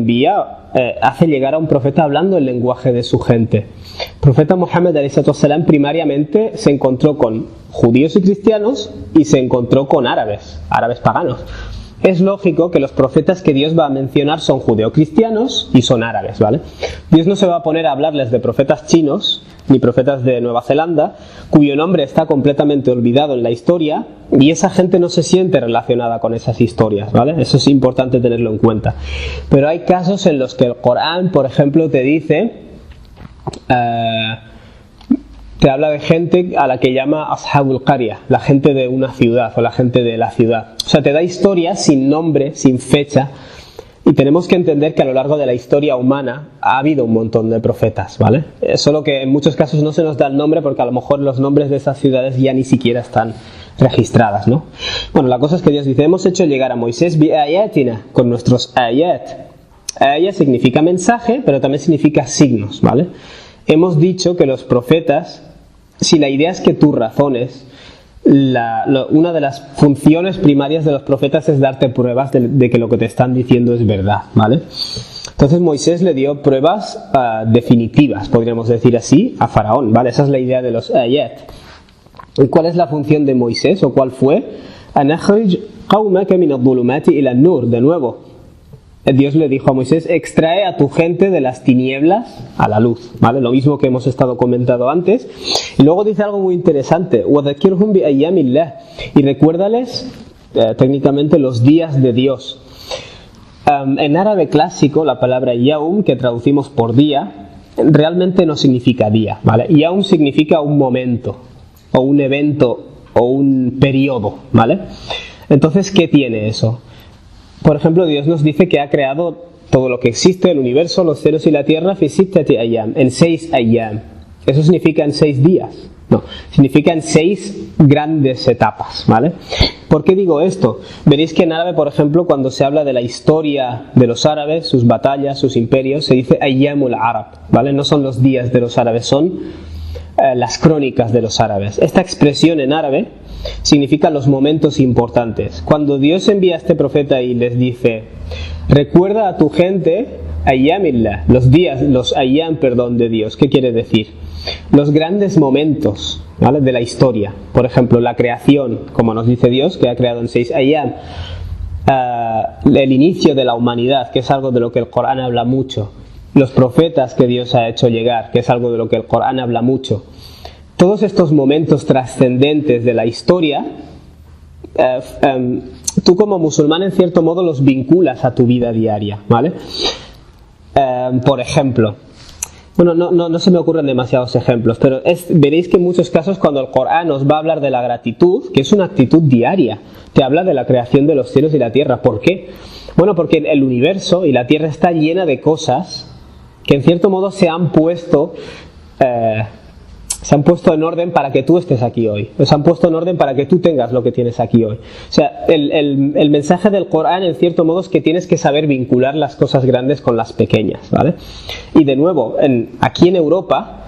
hace llegar a un profeta hablando el lenguaje de su gente. El profeta Muhammad ﷺ primariamente se encontró con judíos y cristianos y se encontró con árabes paganos. Es lógico que los profetas que Dios va a mencionar son judeocristianos y son árabes, ¿vale? Dios no se va a poner a hablarles de profetas chinos ni profetas de Nueva Zelanda, cuyo nombre está completamente olvidado en la historia, y esa gente no se siente relacionada con esas historias, ¿vale? Eso es importante tenerlo en cuenta. Pero hay casos en los que el Corán, por ejemplo, te dice, te habla de gente a la que llama Ashabul Qarya, la gente de una ciudad o la gente de la ciudad. O sea, te da historias sin nombre, sin fecha, y tenemos que entender que a lo largo de la historia humana ha habido un montón de profetas, ¿vale? Solo que en muchos casos no se nos da el nombre porque a lo mejor los nombres de esas ciudades ya ni siquiera están registradas, ¿no? Bueno, la cosa es que Dios dice, hemos hecho llegar a Moisés bi ayatina, con nuestros ayat. Ayat significa mensaje, pero también significa signos, ¿vale? Hemos dicho que los profetas, si la idea es que tú razones, una de las funciones primarias de los profetas es darte pruebas de que lo que te están diciendo es verdad, ¿vale? Entonces Moisés le dio pruebas definitivas, podríamos decir así, a Faraón, ¿vale? Esa es la idea de los ayat. ¿Y cuál es la función de Moisés o cuál fue? Anakhrij qawmaka min adh-dhulumati ila an-nur. De nuevo, Dios le dijo a Moisés, extrae a tu gente de las tinieblas a la luz, ¿vale? Lo mismo que hemos estado comentando antes. Y luego dice algo muy interesante, وَذَكِّرْهُمْ بِأَيَّامِ اللَّهِ, y recuérdales técnicamente los días de Dios. En árabe clásico, la palabra yaum, que traducimos por día, realmente no significa día, ¿vale? Yaum significa un momento, o un evento, o un periodo, ¿vale? Entonces, ¿qué tiene eso? Por ejemplo, Dios nos dice que ha creado todo lo que existe, el universo, los cielos y la tierra, fi sittati ayyam, en 6 ayyam. ¿Eso significa en 6 días? No, significa en 6 grandes etapas, ¿vale? ¿Por qué digo esto? Veréis que en árabe, por ejemplo, cuando se habla de la historia de los árabes, sus batallas, sus imperios, se dice ayyamul arab, ¿vale? No son los días de los árabes, son las crónicas de los árabes. Esta expresión en árabe significa los momentos importantes. Cuando Dios envía a este profeta y les dice, recuerda a tu gente ayyamillah, los ayyam, de Dios. ¿Qué quiere decir? Los grandes momentos, ¿vale?, de la historia. Por ejemplo, la creación, como nos dice Dios, que ha creado en 6 ayyam. El inicio de la humanidad, que es algo de lo que el Corán habla mucho. Los profetas que Dios ha hecho llegar, que es algo de lo que el Corán habla mucho. Todos estos momentos trascendentes de la historia, tú como musulmán en cierto modo los vinculas a tu vida diaria, ¿vale? Por ejemplo, bueno, no se me ocurren demasiados ejemplos, pero veréis que en muchos casos cuando el Corán nos va a hablar de la gratitud, que es una actitud diaria, te habla de la creación de los cielos y la tierra. ¿Por qué? Bueno, porque el universo y la tierra está llena de cosas que en cierto modo se han puesto en orden para que tú estés aquí hoy. Se han puesto en orden para que tú tengas lo que tienes aquí hoy. O sea, el mensaje del Corán en cierto modo es que tienes que saber vincular las cosas grandes con las pequeñas, ¿vale? Y de nuevo, aquí en Europa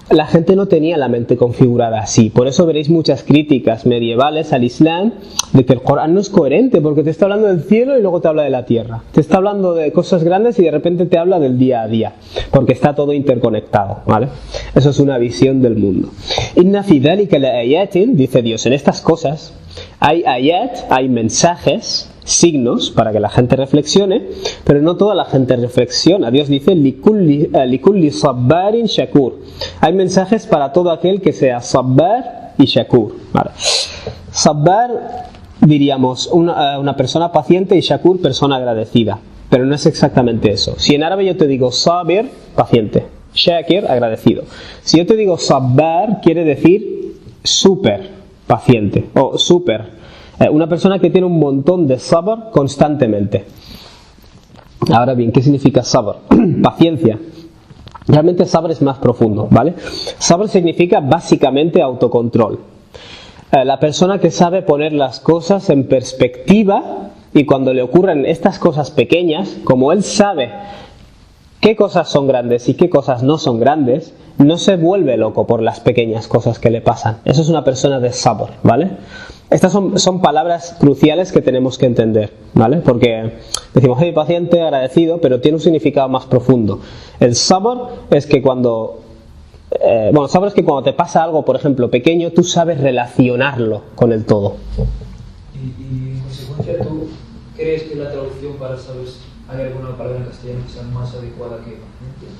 la gente no tenía la mente configurada así. Por eso veréis muchas críticas medievales al Islam de que el Corán no es coherente, porque te está hablando del cielo y luego te habla de la tierra. Te está hablando de cosas grandes y de repente te habla del día a día, porque está todo interconectado, ¿vale? Eso es una visión del mundo. Inna fi dhalika la ayatin, dice Dios, en estas cosas hay ayat, hay mensajes, signos para que la gente reflexione, pero no toda la gente reflexiona. Dios dice likulli sabbarin shakur. Hay mensajes para todo aquel que sea sabbar y shakur, ¿vale? Sabbar, diríamos, una persona paciente, y shakur, persona agradecida, pero no es exactamente eso. Si en árabe yo te digo sabir, paciente, shakir, agradecido. Si yo te digo sabbar, quiere decir súper paciente o súper, una persona que tiene un montón de sabr constantemente. Ahora bien, ¿qué significa sabr? Paciencia. Realmente sabr es más profundo, ¿vale? Sabr significa básicamente autocontrol. La persona que sabe poner las cosas en perspectiva, y cuando le ocurren estas cosas pequeñas, como él sabe qué cosas son grandes y qué cosas no son grandes, no se vuelve loco por las pequeñas cosas que le pasan. Eso es una persona de sabr, ¿vale? Estas son palabras cruciales que tenemos que entender, ¿vale? Porque decimos, hey, paciente, agradecido, pero tiene un significado más profundo. El sabr es que cuando... sabr es que cuando te pasa algo, por ejemplo, pequeño, tú sabes relacionarlo con el todo. Y en consecuencia, ¿tú crees que la traducción para saber hay alguna palabra en castellano que sea más adecuada que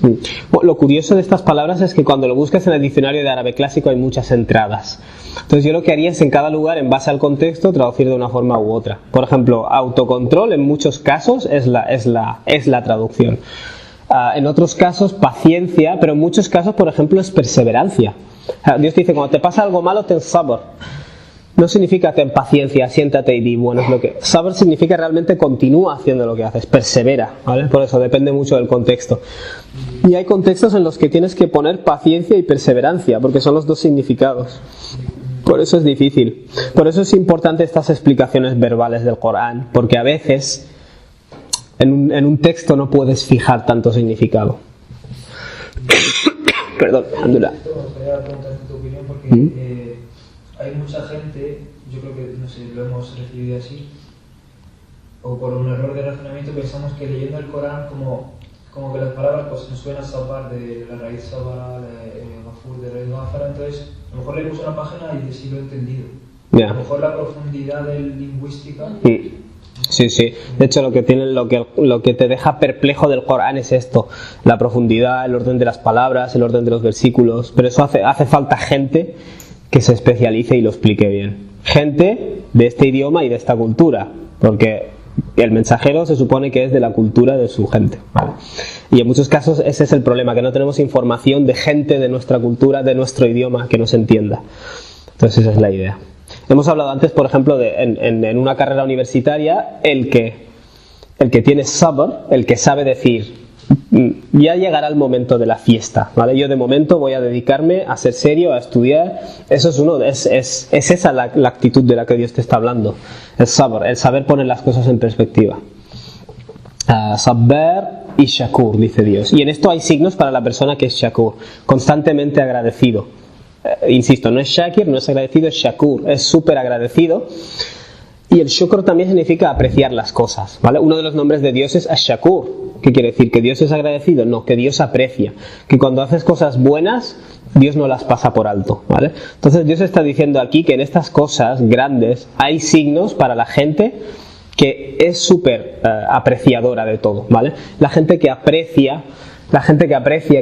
paciente? Bueno, lo curioso de estas palabras es que cuando lo buscas en el diccionario de árabe clásico hay muchas entradas. Entonces yo lo que haría es en cada lugar, en base al contexto, traducir de una forma u otra. Por ejemplo, autocontrol en muchos casos es la traducción. En otros casos, paciencia, pero en muchos casos, por ejemplo, es perseverancia. Dios te dice, cuando te pasa algo malo, ten sabr. No significa ten paciencia, siéntate y di, bueno, es lo que... Sabr significa realmente continúa haciendo lo que haces, persevera, ¿vale? Por eso depende mucho del contexto. Y hay contextos en los que tienes que poner paciencia y perseverancia, porque son los dos significados. Por eso es difícil. Por eso es importante estas explicaciones verbales del Corán, porque a veces en un texto no puedes fijar tanto significado. Perdón, Andula. Me gustaría preguntarte tu opinión porque hay mucha gente, yo creo que, no sé, lo hemos recibido así, o por un error de razonamiento pensamos que leyendo el Corán como que las palabras pues nos suenan sapar de la raíz sabara, gafur, de raíz gafara, entonces a lo mejor leemos una página y sí lo he entendido. Yeah. A lo mejor la profundidad del lingüística... Sí, sí. De hecho, lo que te deja perplejo del Corán es esto: la profundidad, el orden de las palabras, el orden de los versículos. Pero eso hace falta gente que se especialice y lo explique bien. Gente de este idioma y de esta cultura, porque el mensajero se supone que es de la cultura de su gente, ¿vale? Y en muchos casos ese es el problema, que no tenemos información de gente de nuestra cultura, de nuestro idioma, que nos entienda. Entonces esa es la idea. Hemos hablado antes, por ejemplo, en una carrera universitaria, el que tiene sabr, el que sabe decir, ya llegará el momento de la fiesta, ¿vale? Yo de momento voy a dedicarme a ser serio, a estudiar. Eso es esa la actitud de la que Dios te está hablando. El sabr, el saber poner las cosas en perspectiva. Sabbar y shakur, dice Dios. Y en esto hay signos para la persona que es shakur, constantemente agradecido. Insisto, no es shakir, no es agradecido, es shakur, es súper agradecido. Y el shukr también significa apreciar las cosas, ¿vale? Uno de los nombres de Dios es Ash-Shakur. ¿Qué quiere decir? ¿Que Dios es agradecido? No, que Dios aprecia. Que cuando haces cosas buenas, Dios no las pasa por alto, ¿vale? Entonces Dios está diciendo aquí que en estas cosas grandes hay signos para la gente que es súper apreciadora de todo, ¿vale? La gente que aprecia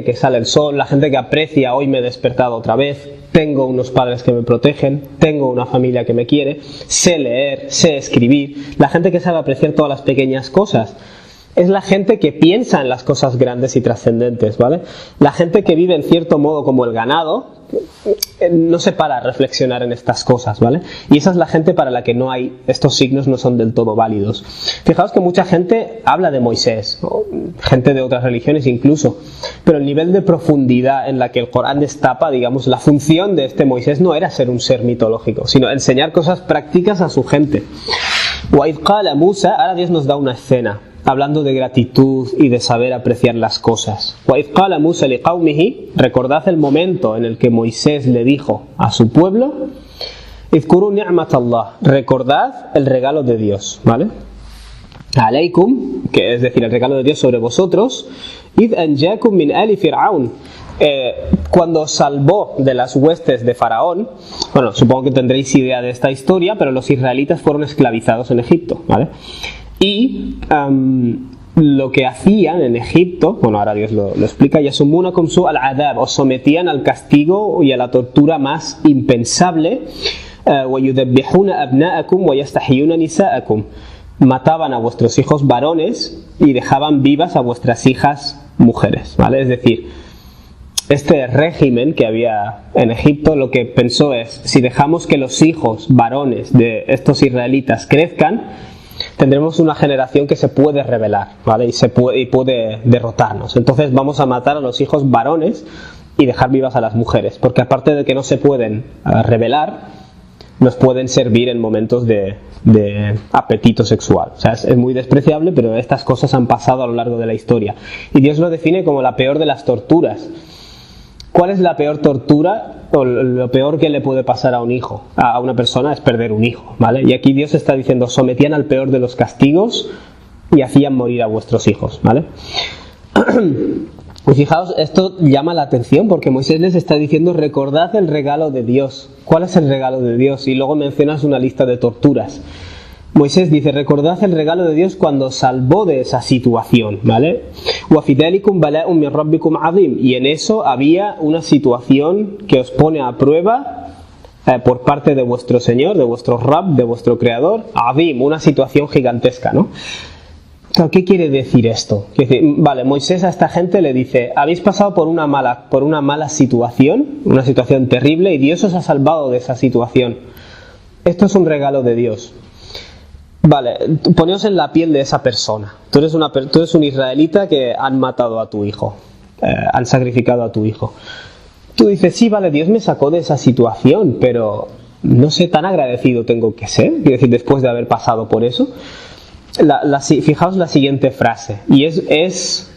que sale el sol, la gente que aprecia hoy me he despertado otra vez, tengo unos padres que me protegen, tengo una familia que me quiere, sé leer, sé escribir. La gente que sabe apreciar todas las pequeñas cosas es la gente que piensa en las cosas grandes y trascendentes, ¿vale? La gente que vive en cierto modo como el ganado no se para a reflexionar en estas cosas, ¿vale? Y esa es la gente para la que no hay, estos signos no son del todo válidos. Fijaos que mucha gente habla de Moisés, ¿no? Gente de otras religiones incluso, pero el nivel de profundidad en la que el Corán destapa, digamos, la función de este Moisés no era ser un ser mitológico, sino enseñar cosas prácticas a su gente. وَإِذْ قَالَ Musa, ahora Dios nos da una escena hablando de gratitud y de saber apreciar las cosas. وَإِذْ قَالَ Musa لِقَوْمِهِ, recordad el momento en el que Moisés le dijo a su pueblo, اذْكُرُوا نِعْمَةَ اللَّهِ, recordad el regalo de Dios, ¿vale? Aleikum, que es decir, el regalo de Dios sobre vosotros, إِذْ أَنْجَاكُمْ مِنْ آلِ فِرْعَوْنَ, cuando salvó de las huestes de Faraón. Bueno, supongo que tendréis idea de esta historia, pero los israelitas fueron esclavizados en Egipto, ¿vale? Y lo que hacían en Egipto, bueno, ahora Dios lo explica, yasumunakum su al-adab, os sometían al castigo y a la tortura más impensable, wa yudabbihuna abna'akum wa yastahiyuna nisa'akum, mataban a vuestros hijos varones y dejaban vivas a vuestras hijas mujeres, ¿vale? Es decir, este régimen que había en Egipto lo que pensó es, si dejamos que los hijos varones de estos israelitas crezcan, tendremos una generación que se puede rebelar, ¿vale? Y puede derrotarnos. Entonces vamos a matar a los hijos varones y dejar vivas a las mujeres, porque aparte de que no se pueden rebelar, nos pueden servir en momentos de apetito sexual. O sea, es muy despreciable, pero estas cosas han pasado a lo largo de la historia. Y Dios lo define como la peor de las torturas. ¿Cuál es la peor tortura o lo peor que le puede pasar a un hijo, a una persona? Es perder un hijo, ¿vale? Y aquí Dios está diciendo, sometían al peor de los castigos y hacían morir a vuestros hijos, ¿vale? Y fijaos, esto llama la atención porque Moisés les está diciendo, recordad el regalo de Dios. ¿Cuál es el regalo de Dios? Y luego mencionas una lista de torturas. Moisés dice, recordad el regalo de Dios cuando salvó de esa situación, ¿vale? Y en eso había una situación que os pone a prueba por parte de vuestro Señor, de vuestro Rab, de vuestro Creador, Azim, una situación gigantesca, ¿no? ¿Qué quiere decir esto? Vale, Moisés a esta gente le dice, habéis pasado por una mala situación, una situación terrible, y Dios os ha salvado de esa situación. Esto es un regalo de Dios. Vale, poneos en la piel de esa persona. Tú eres un israelita que han matado a tu hijo, han sacrificado a tu hijo. Tú dices, sí, vale, Dios me sacó de esa situación, pero no sé, tan agradecido tengo que ser, quiero decir, después de haber pasado por eso. Fijaos la siguiente frase, y es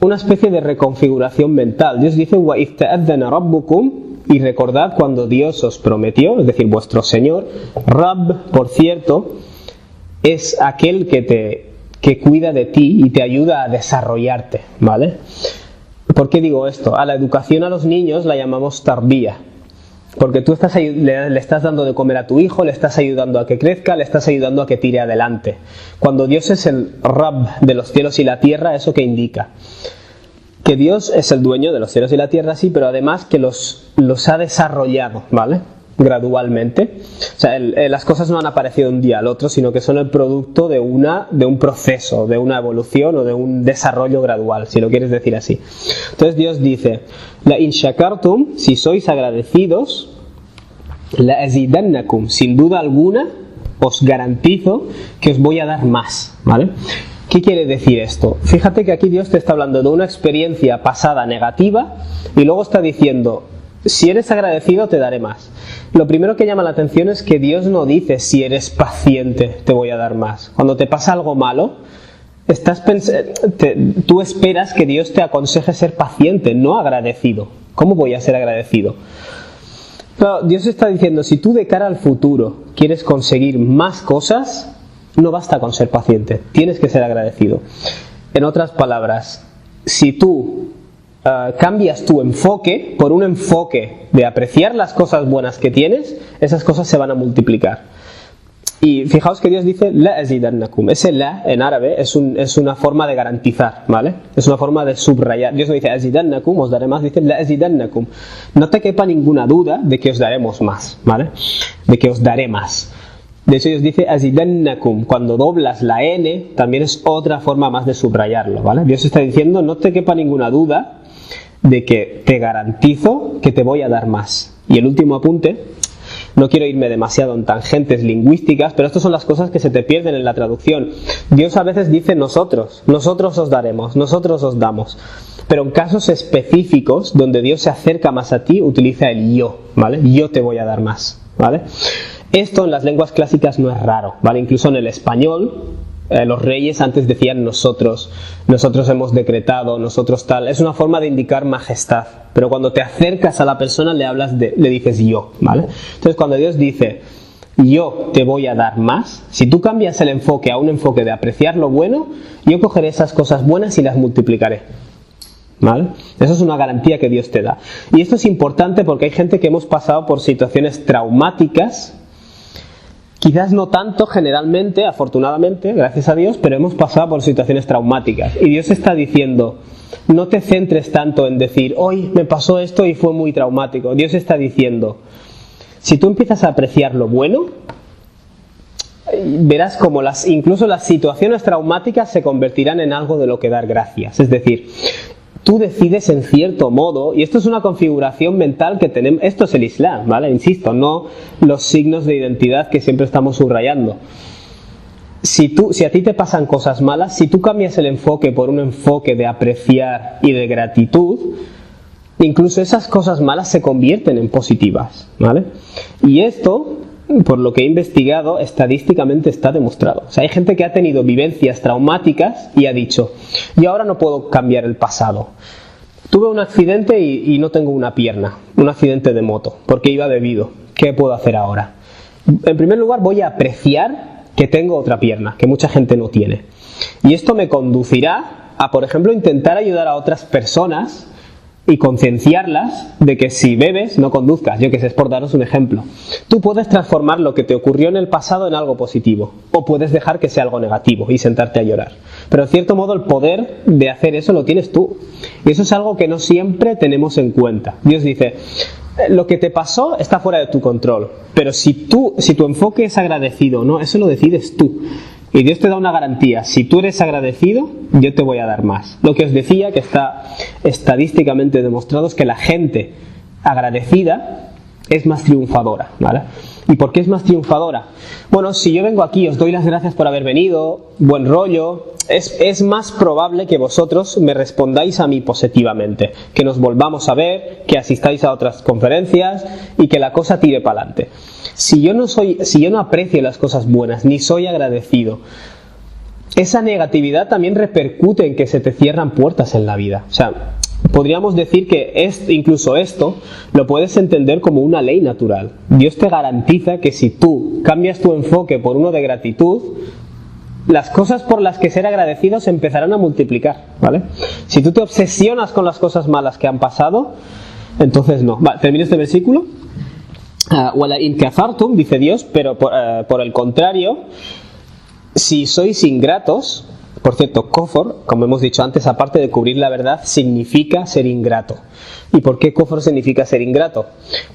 una especie de reconfiguración mental. Dios dice, وَإِذْ تَأَذَّنَ رَبُّكُمْ, y recordad cuando Dios os prometió, es decir, vuestro Señor. Rab, por cierto, es aquel que cuida de ti y te ayuda a desarrollarte, ¿vale? ¿Por qué digo esto? A la educación a los niños la llamamos tarbía, porque tú le estás dando de comer a tu hijo, le estás ayudando a que crezca, le estás ayudando a que tire adelante. Cuando Dios es el Rab de los cielos y la tierra, ¿eso qué indica? Que Dios es el dueño de los cielos y la tierra, sí, pero además que los ha desarrollado, ¿vale? Gradualmente. O sea, las cosas no han aparecido de un día al otro, sino que son el producto de un proceso, de una evolución o de un desarrollo gradual, si lo quieres decir así. Entonces Dios dice, la in shakartum, si sois agradecidos, la azidannakum, sin duda alguna os garantizo que os voy a dar más, ¿vale? ¿Qué quiere decir esto? Fíjate que aquí Dios te está hablando de una experiencia pasada negativa y luego está diciendo, si eres agradecido te daré más. Lo primero que llama la atención es que Dios no dice, si eres paciente te voy a dar más. Cuando te pasa algo malo, tú esperas que Dios te aconseje ser paciente, no agradecido. ¿Cómo voy a ser agradecido? Pero Dios está diciendo, si tú de cara al futuro quieres conseguir más cosas, no basta con ser paciente, tienes que ser agradecido. En otras palabras, si tú cambias tu enfoque por un enfoque de apreciar las cosas buenas que tienes, esas cosas se van a multiplicar. Y fijaos que Dios dice la azidannakum. Ese la en árabe es una forma de garantizar, ¿vale? Es una forma de subrayar. Dios no dice azidannakum, os daré más, dice la azidannakum. No te quepa ninguna duda de que os daremos más, ¿vale? De que os daré más. De hecho Dios dice azidannakum. Cuando doblas la n, también es otra forma más de subrayarlo, ¿vale? Dios está diciendo, no te quepa ninguna duda de que te garantizo que te voy a dar más. Y el último apunte, no quiero irme demasiado en tangentes lingüísticas, pero estas son las cosas que se te pierden en la traducción. Dios a veces dice nosotros os daremos, nosotros os damos. Pero en casos específicos, donde Dios se acerca más a ti, utiliza el yo, ¿vale? Yo te voy a dar más, ¿vale? Esto en las lenguas clásicas no es raro, ¿vale? Incluso en el español, los reyes antes decían nosotros hemos decretado, nosotros tal. Es una forma de indicar majestad, pero cuando te acercas a la persona le dices yo, ¿vale? Entonces cuando Dios dice yo te voy a dar más, si tú cambias el enfoque a un enfoque de apreciar lo bueno, yo cogeré esas cosas buenas y las multiplicaré, ¿vale? Eso es una garantía que Dios te da. Y esto es importante porque hay gente que hemos pasado por situaciones traumáticas. Quizás no tanto generalmente, afortunadamente, gracias a Dios, pero hemos pasado por situaciones traumáticas. Y Dios está diciendo, no te centres tanto en decir, hoy me pasó esto y fue muy traumático. Dios está diciendo, si tú empiezas a apreciar lo bueno, verás como incluso las situaciones traumáticas se convertirán en algo de lo que dar gracias. Es decir, tú decides en cierto modo, y esto es una configuración mental que tenemos, esto es el Islam, ¿vale? Insisto, no los signos de identidad que siempre estamos subrayando. Si a ti te pasan cosas malas, si tú cambias el enfoque por un enfoque de apreciar y de gratitud, incluso esas cosas malas se convierten en positivas, ¿vale? Y esto por lo que he investigado, estadísticamente está demostrado. O sea, hay gente que ha tenido vivencias traumáticas y ha dicho, yo ahora no puedo cambiar el pasado. Tuve un accidente y no tengo una pierna, un accidente de moto, porque iba bebido. ¿Qué puedo hacer ahora? En primer lugar, voy a apreciar que tengo otra pierna, que mucha gente no tiene. Y esto me conducirá a, por ejemplo, intentar ayudar a otras personas y concienciarlas de que si bebes, no conduzcas. Yo que sé, es por daros un ejemplo. Tú puedes transformar lo que te ocurrió en el pasado en algo positivo, o puedes dejar que sea algo negativo y sentarte a llorar. Pero en cierto modo el poder de hacer eso lo tienes tú. Y eso es algo que no siempre tenemos en cuenta. Dios dice, lo que te pasó está fuera de tu control, pero si tu enfoque es agradecido, no, eso lo decides tú. Y Dios te da una garantía, si tú eres agradecido, yo te voy a dar más. Lo que os decía, que está estadísticamente demostrado, es que la gente agradecida es más triunfadora, ¿vale? ¿Y por qué es más triunfadora? Bueno, si yo vengo aquí y os doy las gracias por haber venido, buen rollo, es más probable que vosotros me respondáis a mí positivamente, que nos volvamos a ver, que asistáis a otras conferencias y que la cosa tire para adelante. Si yo no aprecio las cosas buenas, ni soy agradecido, esa negatividad también repercute en que se te cierran puertas en la vida. O sea, podríamos decir que incluso esto lo puedes entender como una ley natural. Dios te garantiza que si tú cambias tu enfoque por uno de gratitud, las cosas por las que ser agradecido se empezarán a multiplicar, ¿vale? Si tú te obsesionas con las cosas malas que han pasado, entonces no. Vale, termino este versículo. Wala in kafartum, dice Dios, pero por el contrario, si sois ingratos. Por cierto, kofar, como hemos dicho antes, aparte de cubrir la verdad, significa ser ingrato. ¿Y por qué kofar significa ser ingrato?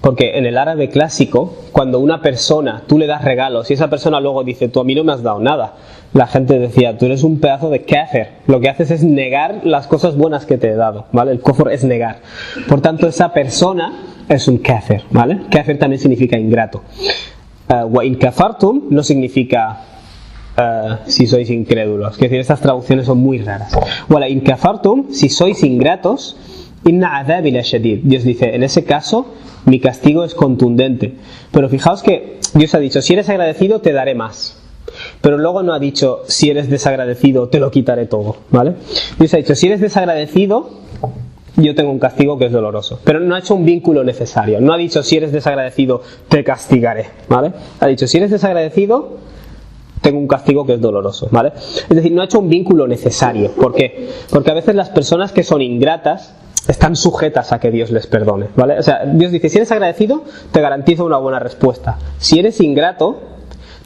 Porque en el árabe clásico, cuando una persona, tú le das regalos y esa persona luego dice, tú a mí no me has dado nada, la gente decía, tú eres un pedazo de kafir. Lo que haces es negar las cosas buenas que te he dado, ¿vale? El kofar es negar. Por tanto, esa persona es un kafir, ¿vale? Kafir también significa ingrato. Wa in kafartum no significa si sois incrédulos. Es decir, estas traducciones son muy raras. Wala in kafartum, si sois ingratos, inna adhabi la shadid. Dios dice, en ese caso, mi castigo es contundente. Pero fijaos que Dios ha dicho, si eres agradecido, te daré más. Pero luego no ha dicho, si eres desagradecido, te lo quitaré todo, ¿vale? Dios ha dicho, si eres desagradecido, yo tengo un castigo que es doloroso. Pero no ha hecho un vínculo necesario. No ha dicho, si eres desagradecido, te castigaré, ¿vale? Ha dicho, si eres desagradecido, tengo un castigo que es doloroso, ¿vale? Es decir, no ha hecho un vínculo necesario. ¿Por qué? Porque a veces las personas que son ingratas están sujetas a que Dios les perdone, ¿vale? O sea, Dios dice, si eres agradecido, te garantizo una buena respuesta. Si eres ingrato,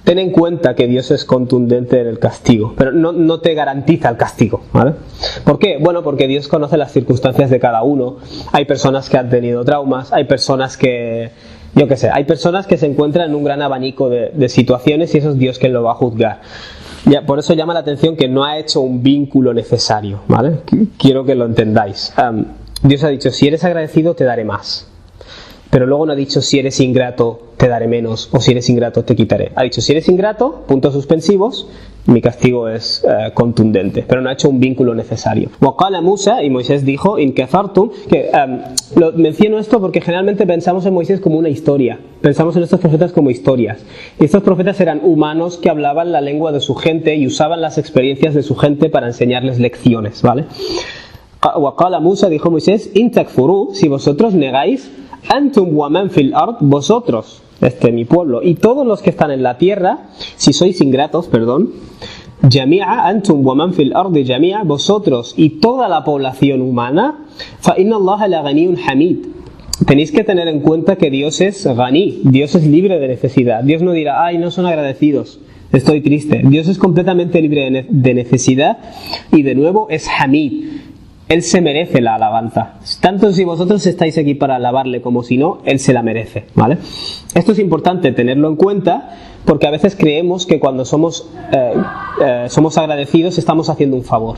ten en cuenta que Dios es contundente en el castigo, pero no te garantiza el castigo, ¿vale? ¿Por qué? Bueno, porque Dios conoce las circunstancias de cada uno. Hay personas que han tenido traumas, hay personas que... Yo qué sé, hay personas que se encuentran en un gran abanico de situaciones y eso es Dios quien lo va a juzgar. Ya, por eso llama la atención que no ha hecho un vínculo necesario, ¿vale? Quiero que lo entendáis. Dios ha dicho, si eres agradecido te daré más. Pero luego no ha dicho, si eres ingrato te daré menos, o si eres ingrato te quitaré. Ha dicho, si eres ingrato, puntos suspensivos, mi castigo es contundente. Pero no ha hecho un vínculo necesario. Waqala Musa, y Moisés dijo, in kafartum, que menciono esto porque generalmente pensamos en Moisés como una historia. Pensamos en estos profetas como historias. Y estos profetas eran humanos que hablaban la lengua de su gente y usaban las experiencias de su gente para enseñarles lecciones, ¿vale? Waqala Musa, dijo Moisés, in takfuru, si vosotros negáis, antum wa man fil ard, vosotros, mi pueblo, y todos los que están en la tierra, si sois ingratos, jami'a, antum wa man fil ard jami'a, vosotros y toda la población humana, fa inna Allah la ghaniyyun hamid. Tenéis que tener en cuenta que Dios es ghani, Dios es libre de necesidad. Dios no dirá, ay, no son agradecidos, estoy triste. Dios es completamente libre de necesidad y de nuevo es hamid. Él se merece la alabanza. Tanto si vosotros estáis aquí para alabarle como si no, Él se la merece, ¿vale? Esto es importante tenerlo en cuenta porque a veces creemos que cuando somos agradecidos estamos haciendo un favor.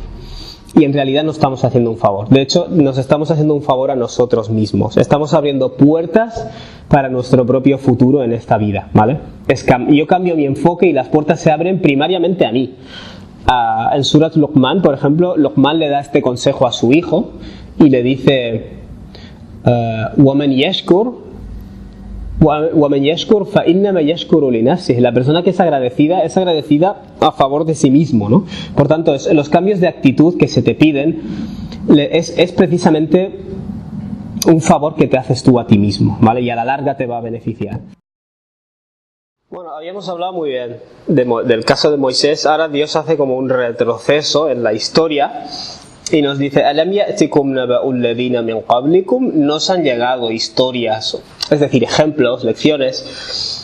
Y en realidad no estamos haciendo un favor. De hecho, nos estamos haciendo un favor a nosotros mismos. Estamos abriendo puertas para nuestro propio futuro en esta vida, ¿vale? Yo cambio mi enfoque y las puertas se abren primariamente a mí. En Surat Luqman, por ejemplo, Luqman le da este consejo a su hijo y le dice: وَمَنْ يَشْكُرْ وَمَنْ يَشْكُرْ فَإِنَّمَا يَشْكُرُ لِنَفْسِهِ. La persona que es agradecida a favor de sí mismo, ¿no? Por tanto, los cambios de actitud que se te piden es precisamente un favor que te haces tú a ti mismo, ¿vale? Y a la larga te va a beneficiar. Bueno, habíamos hablado muy bien del caso de Moisés. Ahora Dios hace como un retroceso en la historia y nos dice: ¿Alam ya'tikum naba'u alladhina min qablikum? Nos han llegado historias, es decir, ejemplos, lecciones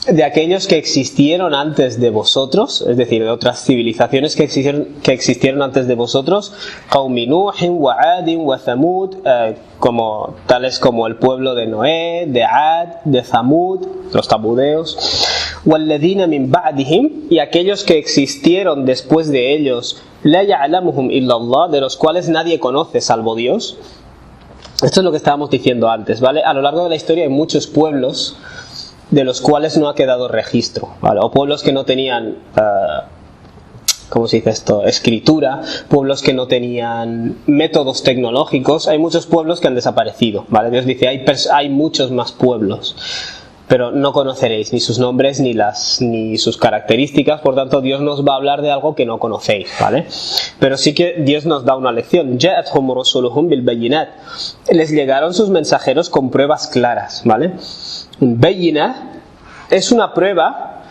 de aquellos que existieron antes de vosotros, es decir, de otras civilizaciones que existieron antes de vosotros, Qaumi Nuhin wa Adin wa Thamud, tales como el pueblo de Noé, de Ad, de Thamud, los tamudeos, walladhina min ba'dihim, y aquellos que existieron después de ellos, la ya'lamuhum illa Allah, de los cuales nadie conoce salvo Dios. Esto es lo que estábamos diciendo antes, ¿vale? A lo largo de la historia hay muchos pueblos de los cuales no ha quedado registro, ¿vale? O pueblos que no tenían, ¿cómo se dice esto?, escritura, pueblos que no tenían métodos tecnológicos. Hay muchos pueblos que han desaparecido, ¿vale? Dios dice, hay muchos más pueblos, pero no conoceréis ni sus nombres ni sus características. Por tanto, Dios nos va a hablar de algo que no conocéis, ¿vale? Pero sí que Dios nos da una lección. Ja'athum rusuluhum bil bayyinat. Les llegaron sus mensajeros con pruebas claras, ¿vale? Bayyinah es una prueba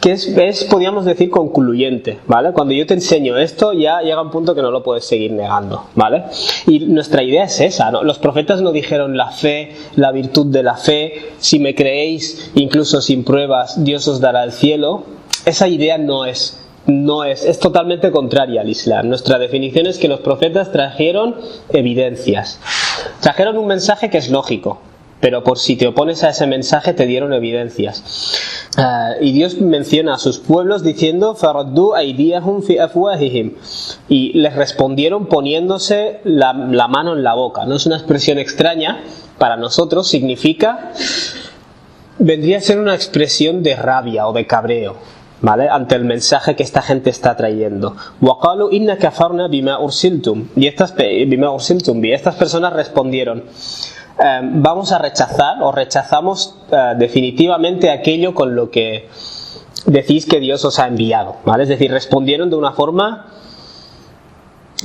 que es, podríamos decir, concluyente, ¿vale? Cuando yo te enseño esto, ya llega un punto que no lo puedes seguir negando, ¿vale? Y nuestra idea es esa, ¿no? Los profetas no dijeron la fe, la virtud de la fe, si me creéis, incluso sin pruebas, Dios os dará el cielo. Esa idea es totalmente contraria al Islam. Nuestra definición es que los profetas trajeron evidencias, trajeron un mensaje que es lógico, pero por si te opones a ese mensaje te dieron evidencias. Y Dios menciona a sus pueblos diciendo faraddu aydiyahum fi afwahihim, y les respondieron poniéndose la mano en la boca. No es una expresión extraña para nosotros, vendría a ser una expresión de rabia o de cabreo, ¿vale? Ante el mensaje que esta gente está trayendo. وَقَالُوا إِنَّ كَفَرْنَا بِمَا أُرْسِلْتُمْ, y estas personas respondieron: vamos a rechazar o rechazamos definitivamente aquello con lo que decís que Dios os ha enviado, ¿vale? Es decir, respondieron de una forma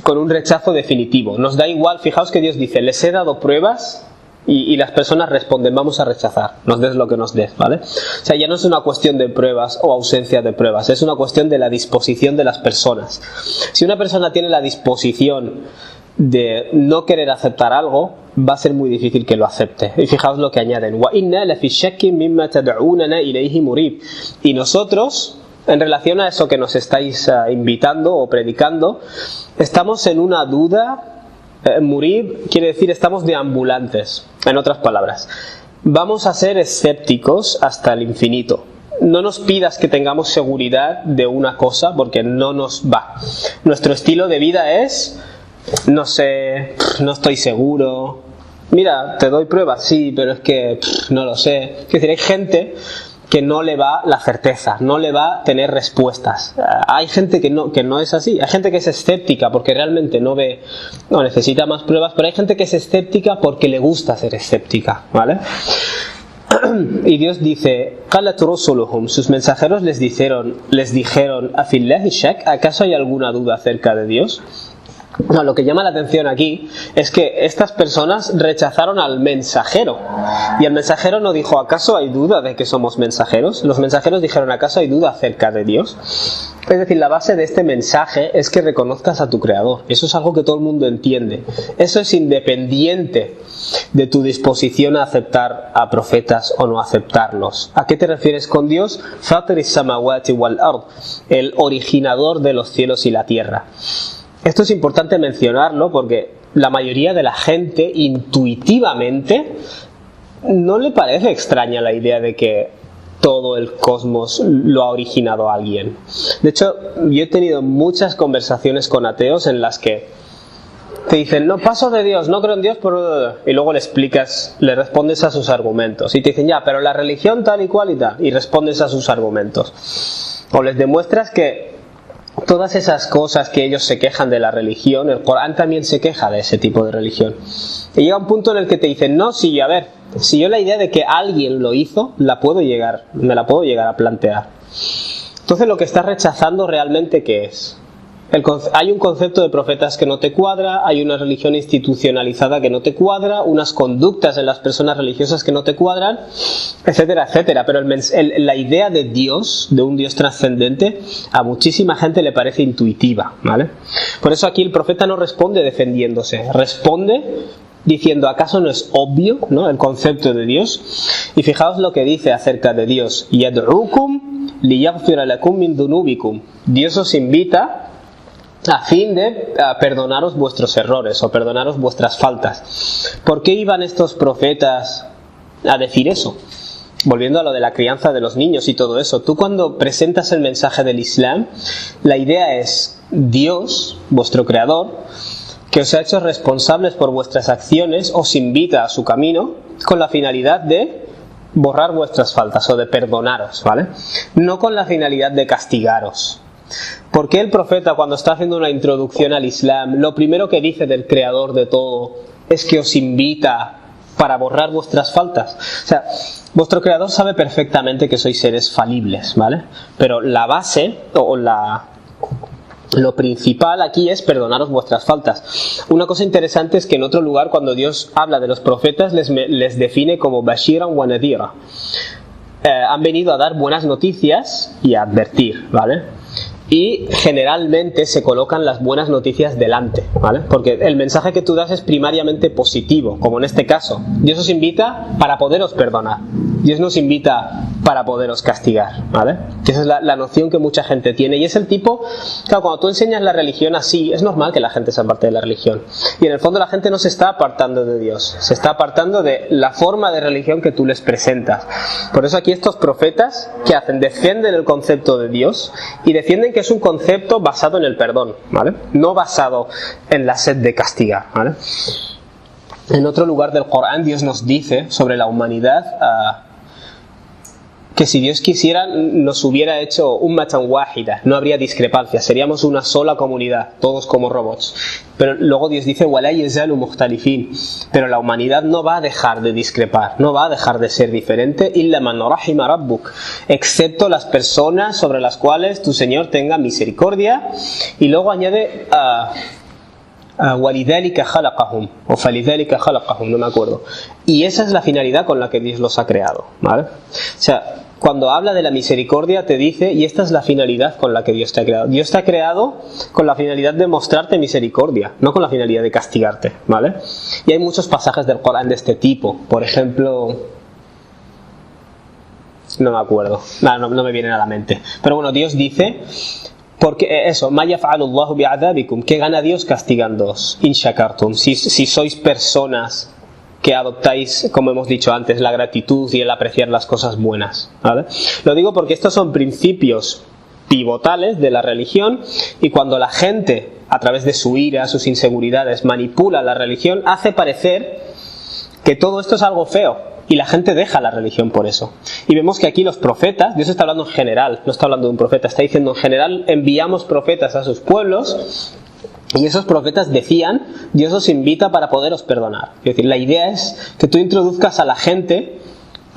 con un rechazo definitivo. Nos da igual, fijaos que Dios dice, les he dado pruebas, y las personas responden, vamos a rechazar, nos des lo que nos des, ¿vale? O sea, ya no es una cuestión de pruebas o ausencia de pruebas, es una cuestión de la disposición de las personas. Si una persona tiene la disposición de no querer aceptar algo, va a ser muy difícil que lo acepte. Y fijaos lo que añaden: وَإِنَّا لَفِي الشَّكِّ مِمَّا تَدْعُونَنَا إِلَيْهِ مُرِيبٍ. Y nosotros, en relación a eso que nos estáis invitando o predicando, estamos en una duda. Murib quiere decir estamos deambulantes. En otras palabras, vamos a ser escépticos hasta el infinito. No nos pidas que tengamos seguridad de una cosa, porque no nos va. Nuestro estilo de vida es: no sé, no estoy seguro. Mira, te doy pruebas, sí, pero es que no lo sé. Es decir, hay gente que no le va la certeza, no le va tener respuestas. Hay gente que no es así. Hay gente que es escéptica porque realmente no necesita más pruebas, pero hay gente que es escéptica porque le gusta ser escéptica, ¿vale? Y Dios dice: qalat rusuluhum, sus mensajeros les dijeron: afillahi shak, ¿acaso hay alguna duda acerca de Dios? No, lo que llama la atención aquí es que estas personas rechazaron al mensajero, y el mensajero no dijo: ¿acaso hay duda de que somos mensajeros? Los mensajeros dijeron: ¿acaso hay duda acerca de Dios? Es decir, la base de este mensaje es que reconozcas a tu Creador. Eso es algo que todo el mundo entiende. Eso es independiente de tu disposición a aceptar a profetas o no aceptarlos. ¿A qué te refieres con Dios? Fatiris samawati wal ard, el originador de los cielos y la tierra. Esto es importante mencionarlo porque la mayoría de la gente intuitivamente no le parece extraña la idea de que todo el cosmos lo ha originado alguien. De hecho, yo he tenido muchas conversaciones con ateos en las que te dicen: no, paso de Dios, no creo en Dios, y luego le respondes a sus argumentos. Y te dicen: ya, pero la religión tal y cual y tal. Y respondes a sus argumentos. O les demuestras que todas esas cosas que ellos se quejan de la religión, el Corán también se queja de ese tipo de religión. Y llega un punto en el que te dicen, no, sí, a ver, si yo la idea de que alguien lo hizo, me la puedo llegar a plantear. Entonces lo que estás rechazando realmente, ¿qué es? Hay un concepto de profetas que no te cuadra, hay una religión institucionalizada que no te cuadra, unas conductas en las personas religiosas que no te cuadran, etcétera, etcétera. Pero la idea de Dios, de un Dios trascendente, a muchísima gente le parece intuitiva, ¿vale? Por eso aquí el profeta no responde defendiéndose, responde diciendo, ¿acaso no es obvio, ¿no?, el concepto de Dios? Y fijaos lo que dice acerca de Dios: yad'ukum liyaghfira lakum min dhunubikum. Dios os invita a fin de perdonaros vuestros errores o perdonaros vuestras faltas. ¿Por qué iban estos profetas a decir eso? Volviendo a lo de la crianza de los niños y todo eso, tú cuando presentas el mensaje del Islam, la idea es Dios, vuestro creador, que os ha hecho responsables por vuestras acciones, os invita a su camino con la finalidad de borrar vuestras faltas o de perdonaros, ¿vale? No con la finalidad de castigaros. ¿Por qué el profeta, cuando está haciendo una introducción al Islam, lo primero que dice del creador de todo es que os invita para borrar vuestras faltas? O sea, vuestro creador sabe perfectamente que sois seres falibles, ¿vale? Pero la base o lo principal aquí es perdonaros vuestras faltas. Una cosa interesante es que en otro lugar, cuando Dios habla de los profetas, les define como Bashiran wa Nadira. Han venido a dar buenas noticias y a advertir, ¿vale? Y generalmente se colocan las buenas noticias delante, ¿vale? Porque el mensaje que tú das es primariamente positivo, como en este caso. Dios os invita para poderos perdonar. Dios nos invita para poderos castigar, ¿vale? Que esa es la noción que mucha gente tiene. Y es el tipo, claro, cuando tú enseñas la religión así, es normal que la gente se aparte de la religión. Y en el fondo la gente no se está apartando de Dios, se está apartando de la forma de religión que tú les presentas. Por eso aquí estos profetas, ¿qué hacen? Defienden el concepto de Dios y defienden que es un concepto basado en el perdón, ¿vale? No basado en la sed de castigar, ¿vale? En otro lugar del Corán Dios nos dice sobre la humanidad que si Dios quisiera nos hubiera hecho ummatan wahida, no habría discrepancia, seríamos una sola comunidad, todos como robots. Pero luego Dios dice wala yazalu mukhtalifin, pero la humanidad no va a dejar de discrepar, no va a dejar de ser diferente, illa man rahima rabbuk, excepto las personas sobre las cuales tu Señor tenga misericordia. Y luego añade walidhalika khalaqahum o falidhalika khalaqahum, no me acuerdo. Y esa es la finalidad con la que Dios los ha creado, ¿vale? O sea, cuando habla de la misericordia te dice, y esta es la finalidad con la que Dios te ha creado. Dios te ha creado con la finalidad de mostrarte misericordia, no con la finalidad de castigarte, ¿vale? Y hay muchos pasajes del Corán de este tipo. Por ejemplo, no me acuerdo, no me vienen a la mente. Pero bueno, Dios dice, porque eso, ma yaf'alu Allahu bi'adabikum, ¿qué gana Dios castigándoos? In shakartum, si sois personas que adoptáis, como hemos dicho antes, la gratitud y el apreciar las cosas buenas, ¿vale? Lo digo porque estos son principios pivotales de la religión, y cuando la gente, a través de su ira, sus inseguridades, manipula la religión, hace parecer que todo esto es algo feo, y la gente deja la religión por eso. Y vemos que aquí los profetas, Dios está hablando en general, no está hablando de un profeta, está diciendo en general, enviamos profetas a sus pueblos, y esos profetas decían, Dios os invita para poderos perdonar. Es decir, la idea es que tú introduzcas a la gente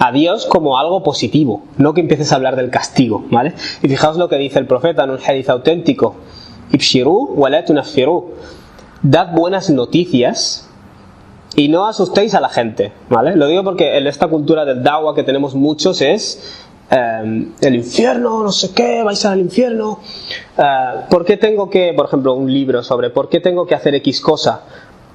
a Dios como algo positivo, no que empieces a hablar del castigo, ¿vale? Y fijaos lo que dice el profeta en un hadith auténtico: ibshiru wa la tunaffiru, dad buenas noticias y no asustéis a la gente, ¿vale? Lo digo porque en esta cultura del da'wa que tenemos muchos es el infierno, no sé qué, vais al infierno. ¿Por qué tengo que, por ejemplo, un libro sobre por qué tengo que hacer X cosa?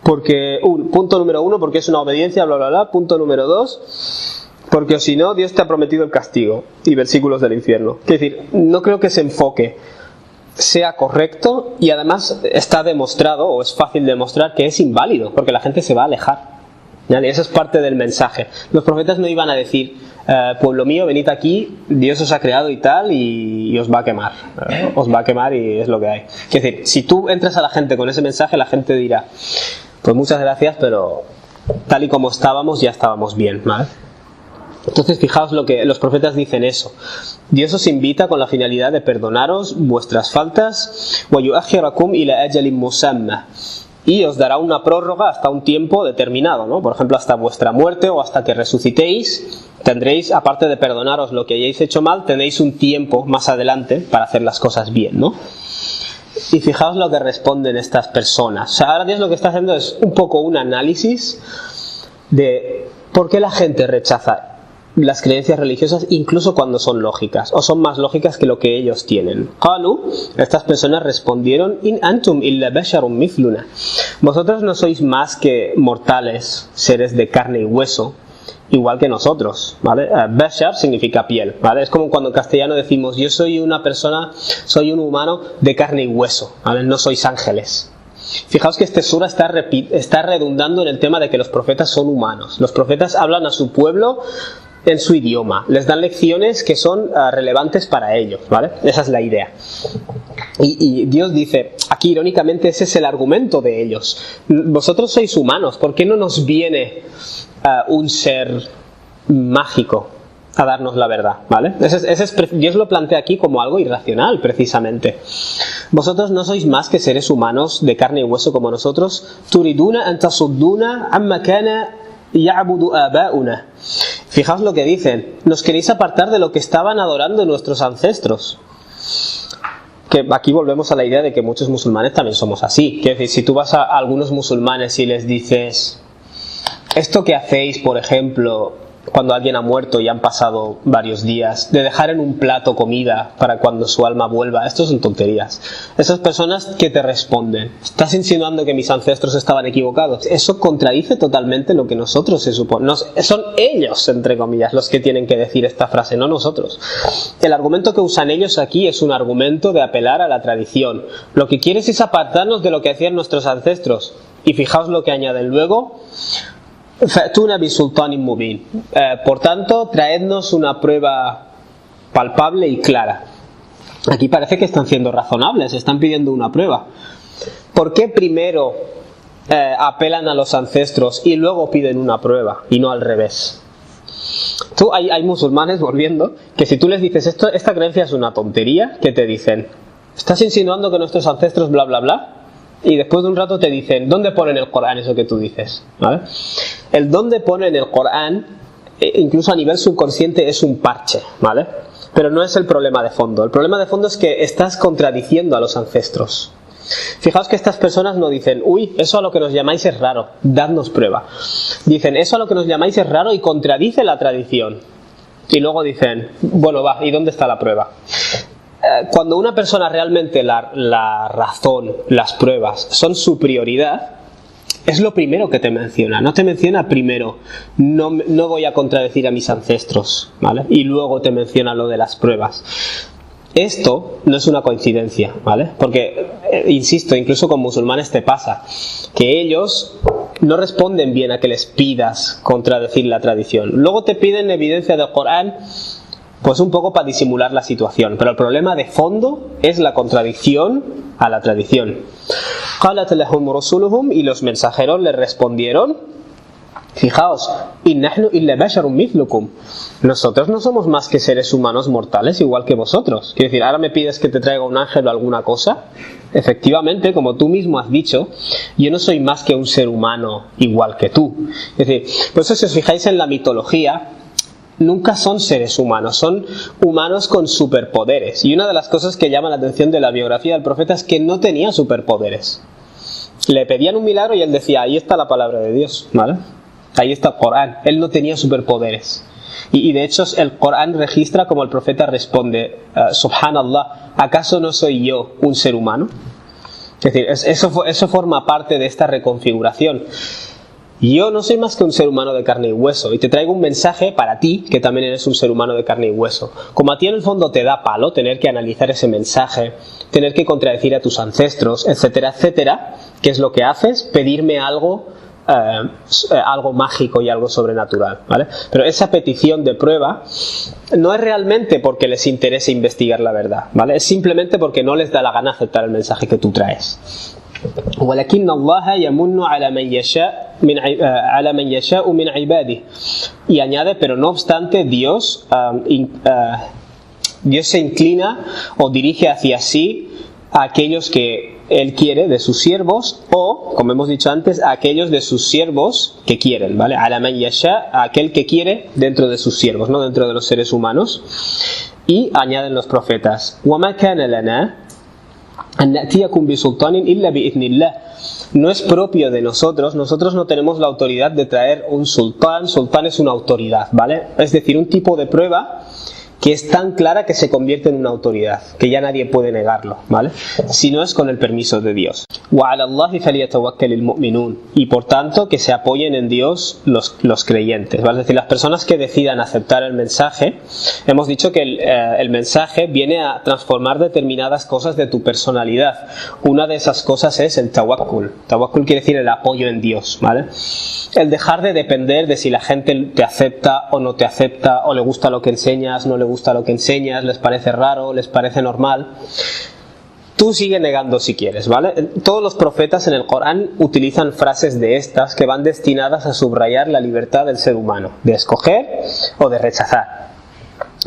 Porque, punto número 1, porque es una obediencia, bla, bla, bla. Punto número 2, porque si no, Dios te ha prometido el castigo. Y versículos del infierno. Es decir, no creo que ese enfoque sea correcto, y además está demostrado, o es fácil demostrar, que es inválido, porque la gente se va a alejar. ¿Vale? Y eso es parte del mensaje. Los profetas no iban a decir, pueblo mío, venid aquí, Dios os ha creado y tal, y os va a quemar. Os va a quemar y es lo que hay. Es decir, si tú entras a la gente con ese mensaje, la gente dirá, pues muchas gracias, pero tal y como estábamos, ya estábamos bien, ¿vale? Entonces fijaos lo que los profetas dicen eso. Dios os invita con la finalidad de perdonaros vuestras faltas وَيُؤَخِّرَكُمْ إِلَى أَجَلٍ مُّسَمًّى, y os dará una prórroga hasta un tiempo determinado, ¿no? Por ejemplo, hasta vuestra muerte o hasta que resucitéis. Tendréis, aparte de perdonaros lo que hayáis hecho mal, tenéis un tiempo más adelante para hacer las cosas bien, ¿no? Y fijaos lo que responden estas personas. O sea, ahora Dios lo que está haciendo es un poco un análisis de por qué la gente rechaza las creencias religiosas incluso cuando son lógicas o son más lógicas que lo que ellos tienen. Qalu, estas personas respondieron: in antum illa basharun mithluna, vosotros no sois más que mortales, seres de carne y hueso, igual que nosotros, ¿vale? Bashar significa piel, ¿vale? Es como cuando en castellano decimos yo soy una persona, soy un humano de carne y hueso, ¿vale? No sois ángeles. Fijaos que este sura está redundando en el tema de que los profetas son humanos. Los profetas hablan a su pueblo en su idioma, les dan lecciones que son relevantes para ellos, ¿vale? Esa es la idea. Y Dios dice, aquí irónicamente ese es el argumento de ellos. Vosotros sois humanos, ¿por qué no nos viene un ser mágico a darnos la verdad? ¿Vale? Dios lo plantea aquí como algo irracional, precisamente. Vosotros no sois más que seres humanos de carne y hueso como nosotros. Turiduna an tasudduna amma kana ya'budu aba'una. Fijaos lo que dicen, nos queréis apartar de lo que estaban adorando nuestros ancestros. Que aquí volvemos a la idea de que muchos musulmanes también somos así. Quiero decir, si tú vas a algunos musulmanes y les dices, esto que hacéis, por ejemplo, cuando alguien ha muerto y han pasado varios días, de dejar en un plato comida para cuando su alma vuelva, esto son tonterías. Esas personas que te responden, ¿estás insinuando que mis ancestros estaban equivocados? Eso contradice totalmente lo que nosotros se supone. Son ellos, entre comillas, los que tienen que decir esta frase, no nosotros. El argumento que usan ellos aquí es un argumento de apelar a la tradición. Lo que quieres es apartarnos de lo que hacían nuestros ancestros. Y fijaos lo que añaden luego. Por tanto, traednos una prueba palpable y clara. Aquí parece que están siendo razonables, están pidiendo una prueba. ¿Por qué primero apelan a los ancestros y luego piden una prueba y no al revés? Hay musulmanes, volviendo, que si tú les dices esta creencia es una tontería, ¿qué te dicen? ¿Estás insinuando que nuestros ancestros bla bla bla? Y después de un rato te dicen, ¿dónde pone en el Corán eso que tú dices? ¿Vale? El dónde pone en el Corán, incluso a nivel subconsciente, es un parche, ¿vale? Pero no es el problema de fondo. El problema de fondo es que estás contradiciendo a los ancestros. Fijaos que estas personas no dicen, uy, eso a lo que nos llamáis es raro, dadnos prueba. Dicen, eso a lo que nos llamáis es raro y contradice la tradición. Y luego dicen, bueno, va, ¿y dónde está la prueba? Cuando una persona realmente la razón, las pruebas son su prioridad, es lo primero que te menciona. No te menciona primero, no voy a contradecir a mis ancestros, ¿vale? Y luego te menciona lo de las pruebas. Esto no es una coincidencia, ¿vale? Porque, insisto, incluso con musulmanes te pasa que ellos no responden bien a que les pidas contradecir la tradición. Luego te piden evidencia del Corán, pues un poco para disimular la situación, pero el problema de fondo es la contradicción a la tradición. Qalat lahum rusuluhum, y los mensajeros les respondieron, fijaos, in nahnu illa basharun mithlukum, nosotros no somos más que seres humanos mortales igual que vosotros. Quiero decir, ahora me pides que te traiga un ángel o alguna cosa. Efectivamente, como tú mismo has dicho, yo no soy más que un ser humano igual que tú. Es decir, por eso si os fijáis en la mitología, nunca son seres humanos, son humanos con superpoderes. Y una de las cosas que llama la atención de la biografía del profeta es que no tenía superpoderes. Le pedían un milagro y él decía, ahí está la palabra de Dios, ¿vale? Ahí está el Corán. Él no tenía superpoderes. Y de hecho el Corán registra como el profeta responde, Subhanallah, ¿acaso no soy yo un ser humano? Es decir, eso forma parte de esta reconfiguración. Yo no soy más que un ser humano de carne y hueso, y te traigo un mensaje para ti, que también eres un ser humano de carne y hueso. Como a ti en el fondo te da palo tener que analizar ese mensaje, tener que contradecir a tus ancestros, etcétera, etcétera, ¿qué es lo que haces? Pedirme algo mágico y algo sobrenatural, ¿vale? Pero esa petición de prueba no es realmente porque les interese investigar la verdad, ¿vale? Es simplemente porque no les da la gana aceptar el mensaje que tú traes. ولكن الله يمن على من يشاء من عباده Y añade, pero no obstante, Dios se inclina o dirige hacia sí a aquellos que Él quiere de sus siervos, o, como hemos dicho antes, a aquellos de sus siervos que quieren, ¿vale? Ala man yasha, a aquel que quiere dentro de sus siervos, no dentro de los seres humanos. Y añaden los profetas, وَمَا كَانَ لَنَا أَن نَأْتِيَكُمْ بِسُلْطَانٍ إِلَّا بِإِذْنِ اللَّهِ. No es propio de nosotros no tenemos la autoridad de traer un sultán. Sultán es una autoridad, ¿vale? Es decir, un tipo de prueba que es tan clara que se convierte en una autoridad, que ya nadie puede negarlo, ¿vale? Si no es con el permiso de Dios. وَعَلَى اللَّهِ فَلْيَتَوَكَّلِ الْمُؤْمِنُونَ. Y por tanto, que se apoyen en Dios los creyentes, ¿vale? Es decir, las personas que decidan aceptar el mensaje. Hemos dicho que el mensaje viene a transformar determinadas cosas de tu personalidad. Una de esas cosas es el tawakkul. Tawakkul quiere decir el apoyo en Dios, ¿vale? El dejar de depender de si la gente te acepta o no te acepta, o le gusta lo que enseñas, no le gusta lo que enseñas, les parece raro, les parece normal. Tú sigue negando si quieres, ¿vale? Todos los profetas en el Corán utilizan frases de estas que van destinadas a subrayar la libertad del ser humano, de escoger o de rechazar.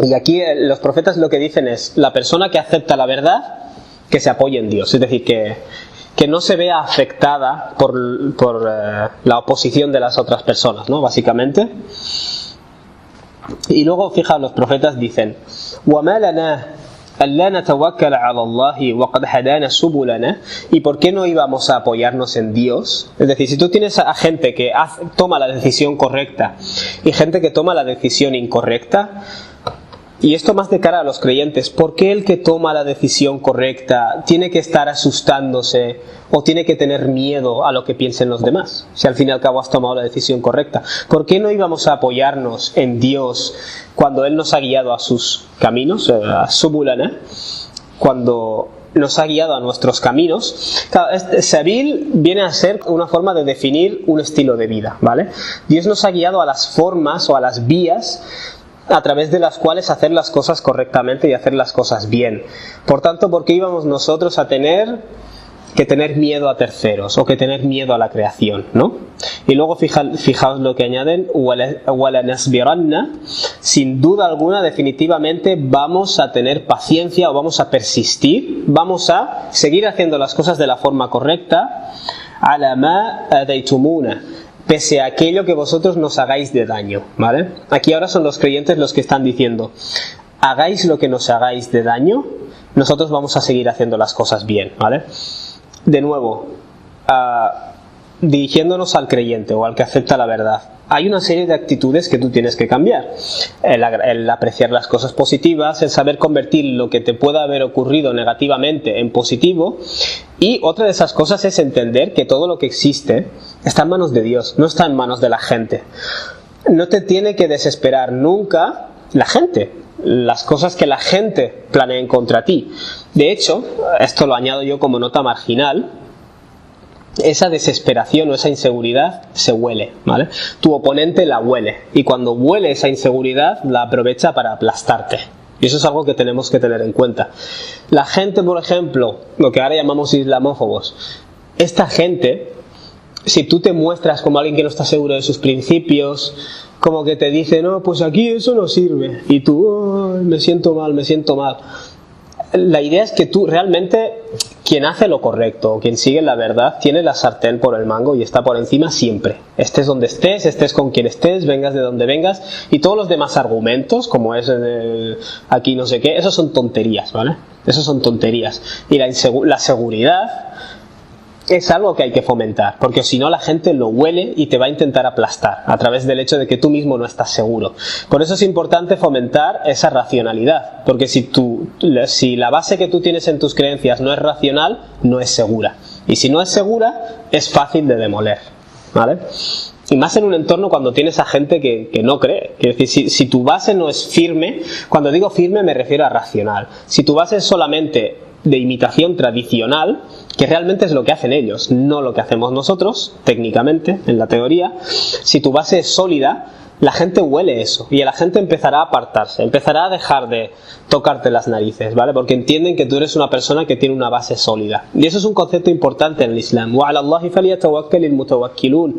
Y aquí los profetas lo que dicen es, la persona que acepta la verdad, que se apoye en Dios, es decir, que no se vea afectada por la oposición de las otras personas, ¿no? Básicamente. Y luego, fijaos, los profetas dicen, وَمَا لَنَا أَلَّا نَتَوَكَّلَ عَلَى اللَّهِ وَقَدْ هَدَانَا سُبُلَنَا. ¿Y por qué no íbamos a apoyarnos en Dios? Es decir, si tú tienes a gente que toma la decisión correcta y gente que toma la decisión incorrecta, y esto más de cara a los creyentes, ¿por qué el que toma la decisión correcta tiene que estar asustándose o tiene que tener miedo a lo que piensen los demás? Si al fin y al cabo has tomado la decisión correcta. ¿Por qué no íbamos a apoyarnos en Dios cuando Él nos ha guiado a sus caminos, a Subulana, cuando nos ha guiado a nuestros caminos? Claro, Sabil viene a ser una forma de definir un estilo de vida, ¿vale? Dios nos ha guiado a las formas o a las vías a través de las cuales hacer las cosas correctamente y hacer las cosas bien. Por tanto, ¿por qué íbamos nosotros a tener miedo a terceros o que tener miedo a la creación, ¿no? Y luego fijaos lo que añaden, وَلَنَصْبِرَنَّ. Sin duda alguna, definitivamente vamos a tener paciencia o vamos a persistir, vamos a seguir haciendo las cosas de la forma correcta, عَلَى مَا أَذَيْتُمُونَ, pese a aquello que vosotros nos hagáis de daño, ¿vale? Aquí ahora son los creyentes los que están diciendo, hagáis lo que nos hagáis de daño, nosotros vamos a seguir haciendo las cosas bien, ¿vale? De nuevo, dirigiéndonos al creyente o al que acepta la verdad, hay una serie de actitudes que tú tienes que cambiar. El apreciar las cosas positivas, el saber convertir lo que te pueda haber ocurrido negativamente en positivo. Y otra de esas cosas es entender que todo lo que existe está en manos de Dios, no está en manos de la gente. No te tiene que desesperar nunca la gente, las cosas que la gente planeen contra ti. De hecho, esto lo añado yo como nota marginal, esa desesperación o esa inseguridad se huele, ¿vale? Tu oponente la huele, y cuando huele esa inseguridad la aprovecha para aplastarte. Y eso es algo que tenemos que tener en cuenta. La gente, por ejemplo, lo que ahora llamamos islamófobos, esta gente, si tú te muestras como alguien que no está seguro de sus principios, como que te dice, no, pues aquí eso no sirve, y tú, oh, me siento mal. La idea es que tú realmente, quien hace lo correcto o quien sigue la verdad, tiene la sartén por el mango y está por encima siempre. Estés donde estés con quien estés, vengas de donde vengas, y todos los demás argumentos, como es aquí no sé qué, esos son tonterías, ¿vale? Esos son tonterías. Y la seguridad es algo que hay que fomentar, porque si no la gente lo huele y te va a intentar aplastar a través del hecho de que tú mismo no estás seguro. Por eso es importante fomentar esa racionalidad, porque si la base que tú tienes en tus creencias no es racional, no es segura, y si no es segura, es fácil de demoler, ¿vale? Y más en un entorno cuando tienes a gente que no cree. Es decir, si tu base no es firme, cuando digo firme me refiero a racional, si tu base es solamente de imitación tradicional, que realmente es lo que hacen ellos, no lo que hacemos nosotros, técnicamente, en la teoría, si tu base es sólida, la gente huele eso y la gente empezará a apartarse, empezará a dejar de tocarte las narices, ¿vale? Porque entienden que tú eres una persona que tiene una base sólida. Y eso es un concepto importante en el Islam. وَعَلَى اللَّهِ فَلْيَتَوَكَّلِ الْمُتَوَكِّلُونَ.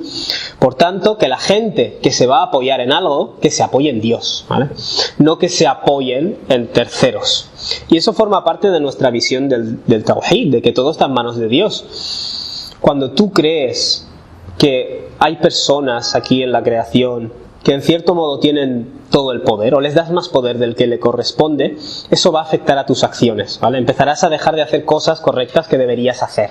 Por tanto, que la gente que se va a apoyar en algo, que se apoye en Dios, ¿vale? No que se apoyen en terceros. Y eso forma parte de nuestra visión del Tawhid, de que todo está en manos de Dios. Cuando tú crees que hay personas aquí en la creación que en cierto modo tienen todo el poder, o les das más poder del que le corresponde, eso va a afectar a tus acciones, ¿vale? Empezarás a dejar de hacer cosas correctas que deberías hacer.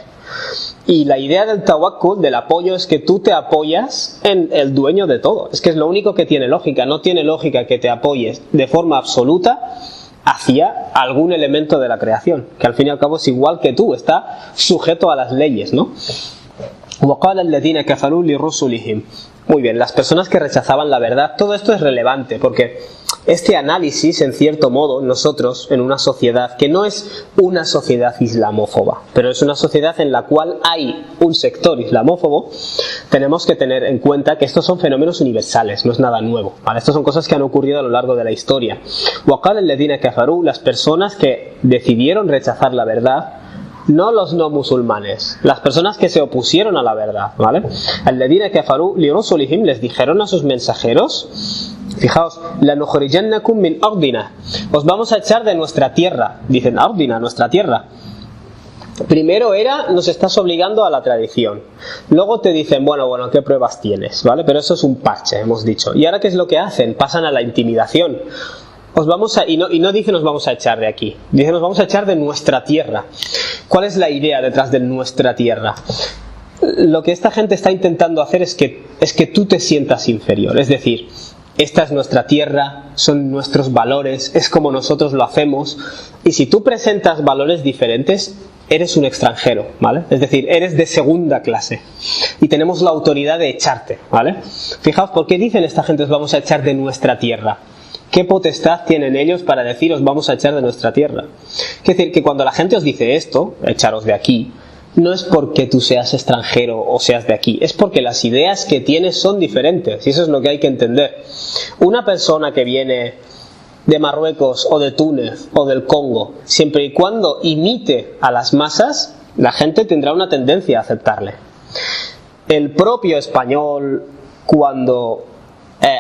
Y la idea del tawakkul, del apoyo, es que tú te apoyas en el dueño de todo. Es que es lo único que tiene lógica. No tiene lógica que te apoyes de forma absoluta hacia algún elemento de la creación, que al fin y al cabo es igual que tú, está sujeto a las leyes, ¿no? وَقَالَ الَّذِينَ كَفَرُوا لِرُسُلِهِمْ. Muy bien, las personas que rechazaban la verdad, todo esto es relevante porque este análisis, en cierto modo, nosotros en una sociedad que no es una sociedad islamófoba, pero es una sociedad en la cual hay un sector islamófobo, tenemos que tener en cuenta que estos son fenómenos universales, no es nada nuevo, ¿vale? Estas son cosas que han ocurrido a lo largo de la historia. وَقَالَ الَّذِينَ كَفَرُوا, las personas que decidieron rechazar la verdad, no los no musulmanes, las personas que se opusieron a la verdad, ¿vale? Alladina kafaru li rusulihim, les dijeron a sus mensajeros, fijaos, lanukhrijannakum min ardina, os vamos a echar de nuestra tierra, dicen ardina, nuestra tierra. Primero nos estás obligando a la tradición. Luego te dicen, bueno, ¿qué pruebas tienes? ¿Vale? Pero eso es un parche, hemos dicho. Y ahora, ¿qué es lo que hacen? Pasan a la intimidación. Y no dice nos vamos a echar de aquí, dice nos vamos a echar de nuestra tierra. ¿Cuál es la idea detrás de nuestra tierra? Lo que esta gente está intentando hacer es que tú te sientas inferior, es decir, esta es nuestra tierra, son nuestros valores, es como nosotros lo hacemos, y si tú presentas valores diferentes, eres un extranjero, ¿vale? Es decir, eres de segunda clase y tenemos la autoridad de echarte, ¿vale? Fijaos, ¿por qué dicen esta gente os vamos a echar de nuestra tierra? ¿Qué potestad tienen ellos para decir os vamos a echar de nuestra tierra? Es decir, que cuando la gente os dice esto, echaros de aquí, no es porque tú seas extranjero o seas de aquí, es porque las ideas que tienes son diferentes, y eso es lo que hay que entender. Una persona que viene de Marruecos o de Túnez o del Congo, siempre y cuando imite a las masas, la gente tendrá una tendencia a aceptarle. El propio español, cuando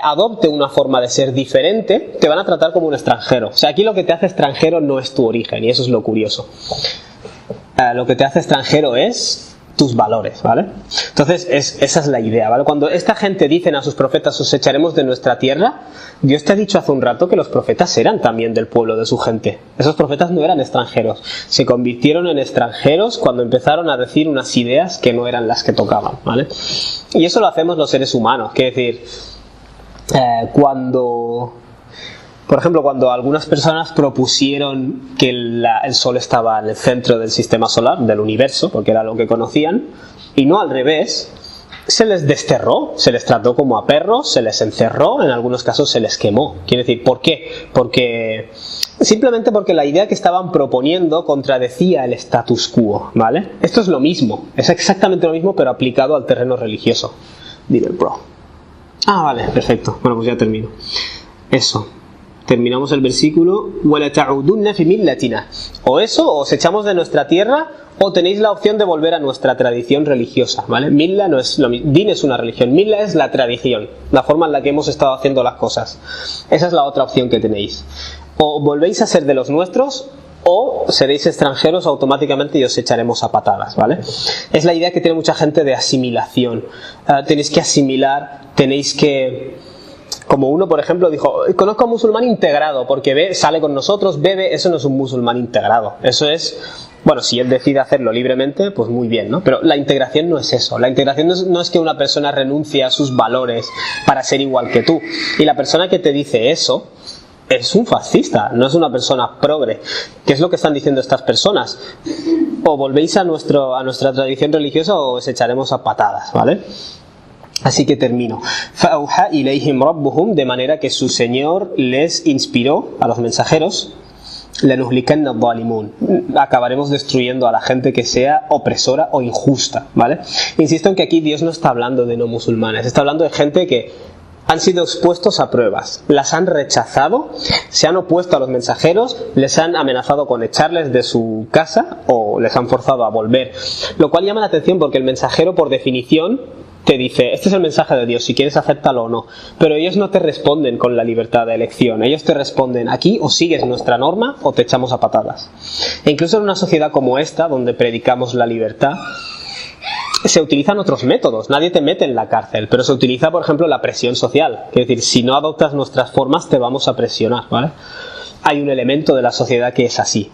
adopte una forma de ser diferente, te van a tratar como un extranjero. O sea, aquí lo que te hace extranjero no es tu origen, y eso es lo curioso. Lo que te hace extranjero es tus valores, ¿vale? Entonces, esa es la idea, ¿vale? Cuando esta gente dicen a sus profetas, os echaremos de nuestra tierra, Dios te ha dicho hace un rato que los profetas eran también del pueblo de su gente. Esos profetas no eran extranjeros. Se convirtieron en extranjeros cuando empezaron a decir unas ideas que no eran las que tocaban, ¿vale? Y eso lo hacemos los seres humanos, quiere decir, por ejemplo, cuando algunas personas propusieron que el Sol estaba en el centro del sistema solar, del universo, porque era lo que conocían, y no al revés, se les desterró, se les trató como a perros, se les encerró, en algunos casos se les quemó. Quiere decir, ¿por qué? Simplemente porque la idea que estaban proponiendo contradecía el status quo, ¿vale? Esto es lo mismo, es exactamente lo mismo, pero aplicado al terreno religioso. Dime, bro. Vale, perfecto. Bueno, pues ya termino. Eso. Terminamos el versículo. O eso, o os echamos de nuestra tierra, o tenéis la opción de volver a nuestra tradición religiosa, ¿vale? Milla no es lo mismo. Din es una religión. Milla es la tradición, la forma en la que hemos estado haciendo las cosas. Esa es la otra opción que tenéis. O volvéis a ser de los nuestros, o seréis extranjeros automáticamente y os echaremos a patadas, ¿vale? Es la idea que tiene mucha gente de asimilación. Tenéis que asimilar, tenéis que... Como uno, por ejemplo, dijo, conozco a un musulmán integrado, porque sale con nosotros, bebe, eso no es un musulmán integrado. Eso es, bueno, si él decide hacerlo libremente, pues muy bien, ¿no? Pero la integración no es eso. La integración no es que una persona renuncie a sus valores para ser igual que tú. Y la persona que te dice eso es un fascista, no es una persona progre. ¿Qué es lo que están diciendo estas personas? O volvéis a nuestra tradición religiosa o os echaremos a patadas, ¿vale? Así que termino. فَأَوْحَى إِلَيْهِمْ رَبُّهُمْ, de manera que su Señor les inspiró a los mensajeros, لَنُهْلِكَنَّ الظَّالِمُونَ, acabaremos destruyendo a la gente que sea opresora o injusta, ¿vale? Insisto en que aquí Dios no está hablando de no musulmanes, está hablando de gente que han sido expuestos a pruebas, las han rechazado, se han opuesto a los mensajeros, les han amenazado con echarles de su casa o les han forzado a volver. Lo cual llama la atención porque el mensajero, por definición, te dice, este es el mensaje de Dios, si quieres acéptalo o no. Pero ellos no te responden con la libertad de elección. Ellos te responden, aquí o sigues nuestra norma o te echamos a patadas. E incluso en una sociedad como esta, donde predicamos la libertad, se utilizan otros métodos. Nadie te mete en la cárcel, pero se utiliza, por ejemplo, la presión social. Es decir, si no adoptas nuestras formas, te vamos a presionar, ¿vale? Hay un elemento de la sociedad que es así.